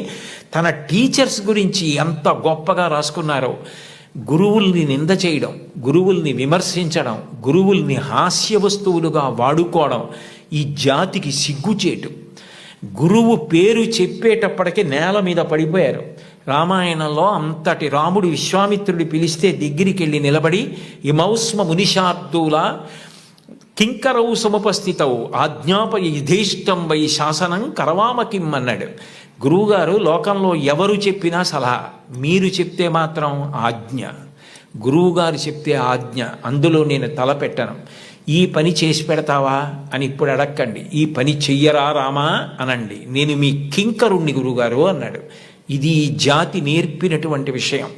తన టీచర్స్ గురించి ఎంత గొప్పగా రాసుకున్నారో. గురువుల్ని నింద చేయడం, గురువుల్ని విమర్శించడం, గురువుల్ని హాస్య వస్తువులుగా వాడుకోవడం ఈ జాతికి సిగ్గుచేటు. గురువు పేరు చెప్పేటప్పటికి నేల మీద పడిపోయారు. రామాయణంలో అంతటి రాముడు విశ్వామిత్రుడి పిలిస్తే దగ్గరికి వెళ్ళి నిలబడి ఇమౌస్మ మునిషార్దూల కింకరౌ సముపస్థితౌ ఆజ్ఞాపయ యుధేష్టం వై శాసనం కరవామకిం అన్నాడు. గురువుగారు లోకంలో ఎవరు చెప్పినా సలహా, మీరు చెప్తే మాత్రం ఆజ్ఞ. గురువుగారు చెప్తే ఆజ్ఞ, అందులో నేను తలపెట్టను. ఈ పని చేసి పెడతావా అని ఇప్పుడు అడక్కండి, ఈ పని చెయ్యరా రామా అనండి, నేను మీ కింకరుణ్ణి గురువుగారు అన్నాడు. ఇది ఈ జాతి నేర్పినటువంటి విషయం.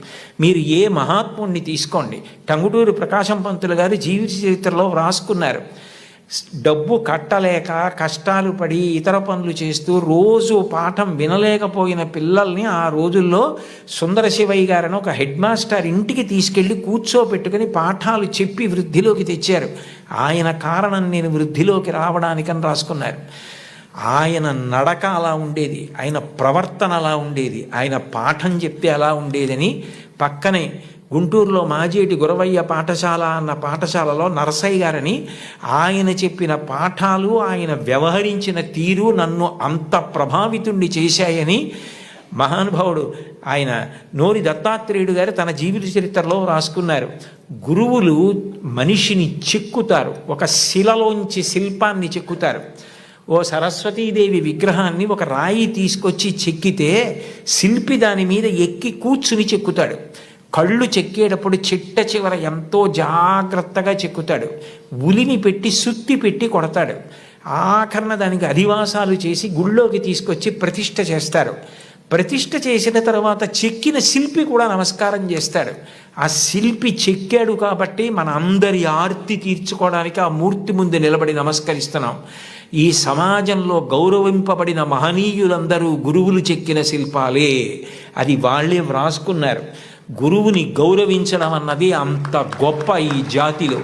మీరు ఏ మహాత్ముణ్ణి తీసుకోండి, టంగుటూరి ప్రకాశం పంతులు గారు జీవిత చరిత్రలో వ్రాసుకున్నారు. డబ్బు కట్టలేక కష్టాలు పడి ఇతర పనులు చేస్తూ రోజు పాఠం వినలేకపోయిన పిల్లల్ని ఆ రోజుల్లో సుందర శివయ్య గారని ఒక హెడ్ మాస్టర్ ఇంటికి తీసుకెళ్ళి కూర్చోపెట్టుకుని పాఠాలు చెప్పి వృద్ధిలోకి తెచ్చారు. ఆయన కారణం నేను వృద్ధిలోకి రావడానికని రాసుకున్నారు. ఆయన నడక అలా ఉండేది, ఆయన ప్రవర్తన అలా ఉండేది, ఆయన పాఠం చెప్తే అలా ఉండేదని పక్కనే గుంటూరులో మాజేటి గురవయ్య పాఠశాల అన్న పాఠశాలలో నరసయ్య గారని ఆయన చెప్పిన పాఠాలు, ఆయన వ్యవహరించిన తీరు నన్ను అంత ప్రభావితుణ్ణి చేశాయని మహానుభావుడు ఆయన నోరి దత్తాత్రేయుడు గారు తన జీవిత చరిత్రలో రాసుకున్నారు. గురువులు మనిషిని చెక్కుతారు, ఒక శిలలోంచి శిల్పాన్ని చెక్కుతారు. ఓ సరస్వతీదేవి విగ్రహాన్ని ఒక రాయి తీసుకొచ్చి చెక్కితే శిల్పి దాని మీద ఎక్కి కూర్చుని చెక్కుతాడు. కళ్ళు చెక్కేటప్పుడు చిట్ట చివర ఎంతో జాగ్రత్తగా చెక్కుతాడు. ఉలిని పెట్టి సుత్తి పెట్టి కొడతాడు. ఆఖరణ దానికి అధివాసాలు చేసి గుళ్ళోకి తీసుకొచ్చి ప్రతిష్ఠ చేస్తారు. ప్రతిష్ఠ చేసిన తర్వాత చెక్కిన శిల్పి కూడా నమస్కారం చేస్తాడు. ఆ శిల్పి చెక్కాడు కాబట్టి మన అందరి ఆర్తి తీర్చుకోవడానికి ఆ మూర్తి ముందు నిలబడి నమస్కరిస్తున్నాం. ఈ సమాజంలో గౌరవింపబడిన మహనీయులందరూ గురువులు చెక్కిన శిల్పాలే, అది వాళ్ళే వ్రాసుకున్నారు. గురువుని గౌరవించడం అన్నది అంత గొప్ప ఈ జాతిలో.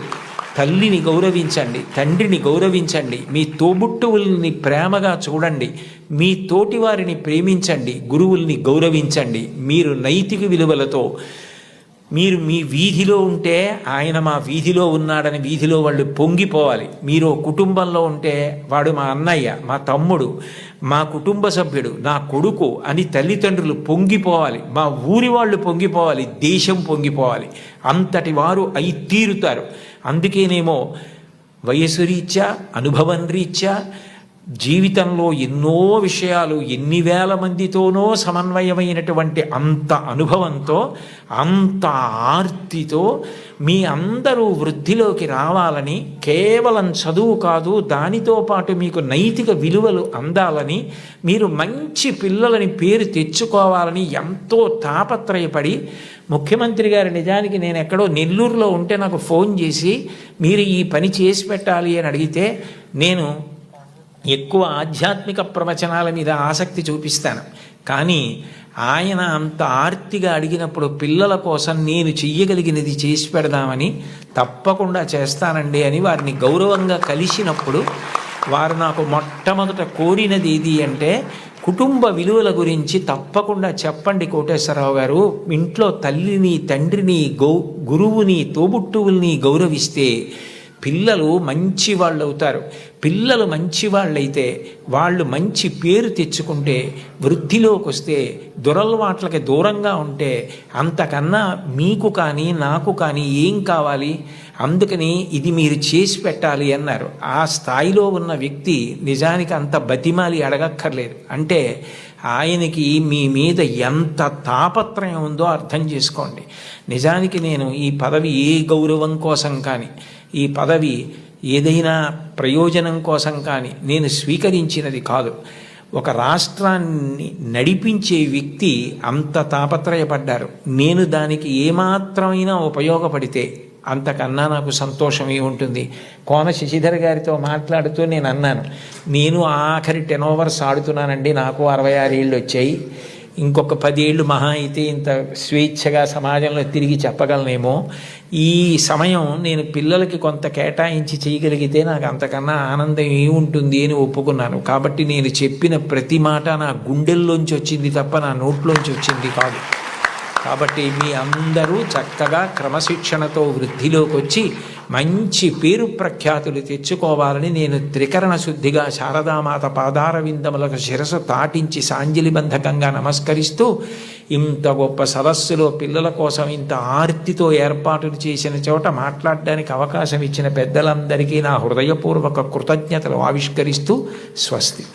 తల్లిని గౌరవించండి, తండ్రిని గౌరవించండి, మీ తోబుట్టువుల్ని ప్రేమగా చూడండి, మీ తోటివారిని ప్రేమించండి, గురువుల్ని గౌరవించండి. మీరు నైతిక విలువలతో మీరు మీ వీధిలో ఉంటే ఆయన మా వీధిలో ఉన్నాడని వీధిలో వాళ్ళు పొంగిపోవాలి. మీరు కుటుంబంలో ఉంటే వాడు మా అన్నయ్య, మా తమ్ముడు, మా కుటుంబ సభ్యుడు, నా కొడుకు అని తల్లిదండ్రులు పొంగిపోవాలి, మా ఊరి వాళ్ళు పొంగిపోవాలి, దేశం పొంగిపోవాలి. అంతటి వారు అయి తీరుతారు. అందుకేనేమో వయసు రీత్యా, అనుభవం రీత్యా జీవితంలో ఎన్నో విషయాలు ఎన్ని వేల మందితోనో సమన్వయమైనటువంటి అంత అనుభవంతో, అంత ఆర్తితో మీ అందరూ వృద్ధిలోకి రావాలని, కేవలం చదువు కాదు దానితో పాటు మీకు నైతిక విలువలు అందాలని, మీరు మంచి పిల్లలని పేరు తెచ్చుకోవాలని ఎంతో తాపత్రయపడి ముఖ్యమంత్రి గారు నిజానికి నేను ఎక్కడో నెల్లూరులో ఉంటే నాకు ఫోన్ చేసి మీరు ఈ పని చేసి పెట్టాలి అని అడిగితే నేను ఎక్కువ ఆధ్యాత్మిక ప్రవచనాల మీద ఆసక్తి చూపిస్తాను. కానీ ఆయన అంత ఆర్తిగా అడిగినప్పుడు పిల్లల కోసం నేను చెయ్యగలిగినది చేసి పెడదామని తప్పకుండా చేస్తానండి అని వారిని గౌరవంగా కలిసినప్పుడు వారు నాకు మొట్టమొదట కోరినది ఏది అంటే, కుటుంబ విలువల గురించి తప్పకుండా చెప్పండి కోటేశ్వరరావు గారు. ఇంట్లో తల్లిని, తండ్రిని, గురువుని, తోబుట్టువుల్ని గౌరవిస్తే పిల్లలు మంచి వాళ్ళు అవుతారు. పిల్లలు మంచి వాళ్ళైతే వాళ్ళు మంచి పేరు తెచ్చుకుంటే, వృద్ధిలోకి వస్తే, దురలవాట్లకి దూరంగా ఉంటే అంతకన్నా మీకు కానీ నాకు కానీ ఏం కావాలి? అందుకని ఇది మీరు చేసి పెట్టాలి అన్నారు. ఆ స్థాయిలో ఉన్న వ్యక్తి నిజానికి అంత బతిమాలి అడగక్కర్లేదు. అంటే ఆయనకి మీ మీద ఎంత తాపత్రయం ఉందో అర్థం చేసుకోండి. నిజానికి నేను ఈ పదవి ఏ గౌరవం కోసం కానీ, ఈ పదవి ఏదైనా ప్రయోజనం కోసం కానీ నేను స్వీకరించినది కాదు. ఒక రాష్ట్రాన్ని నడిపించే వ్యక్తి అంత తాపత్రయపడ్డారు. నేను దానికి ఏమాత్రమైనా ఉపయోగపడితే అంతకన్నా నాకు సంతోషమే ఉంటుంది. కోన శశిధర్ గారితో మాట్లాడుతూ నేను అన్నాను, నేను ఆఖరి 10 ఓవర్స్ ఆడుతున్నానండి, నాకు 66 ఏళ్ళు వచ్చాయి, ఇంకొక 10 ఏళ్ళు మహా అయితే ఇంత స్వేచ్ఛగా సమాజంలో తిరిగి చెప్పగలనేమో. ఈ సమయం నేను పిల్లలకి కొంత కేటాయించి చేయగలిగితే నాకు అంతకన్నా ఆనందం ఏముంటుంది అని ఒప్పుకున్నాను. కాబట్టి నేను చెప్పిన ప్రతి మాట నా గుండెల్లోంచి వచ్చింది తప్ప నా నోట్లోంచి వచ్చింది కాదు. కాబట్టి మీ అందరూ చక్కగా క్రమశిక్షణతో వృద్ధిలోకి వచ్చి మంచి పేరు ప్రఖ్యాతులు తెచ్చుకోవాలని నేను త్రికరణ శుద్ధిగా శారదామాత పాదార విందములకు శిరసు తాటించి సాంజలిబంధకంగా నమస్కరిస్తూ, ఇంత గొప్ప సదస్సులో పిల్లల కోసం ఇంత ఆర్తితో ఏర్పాటులు చేసిన చోట మాట్లాడడానికి అవకాశం ఇచ్చిన పెద్దలందరికీ నా హృదయపూర్వక కృతజ్ఞతలు ఆవిష్కరిస్తూ స్వస్తి.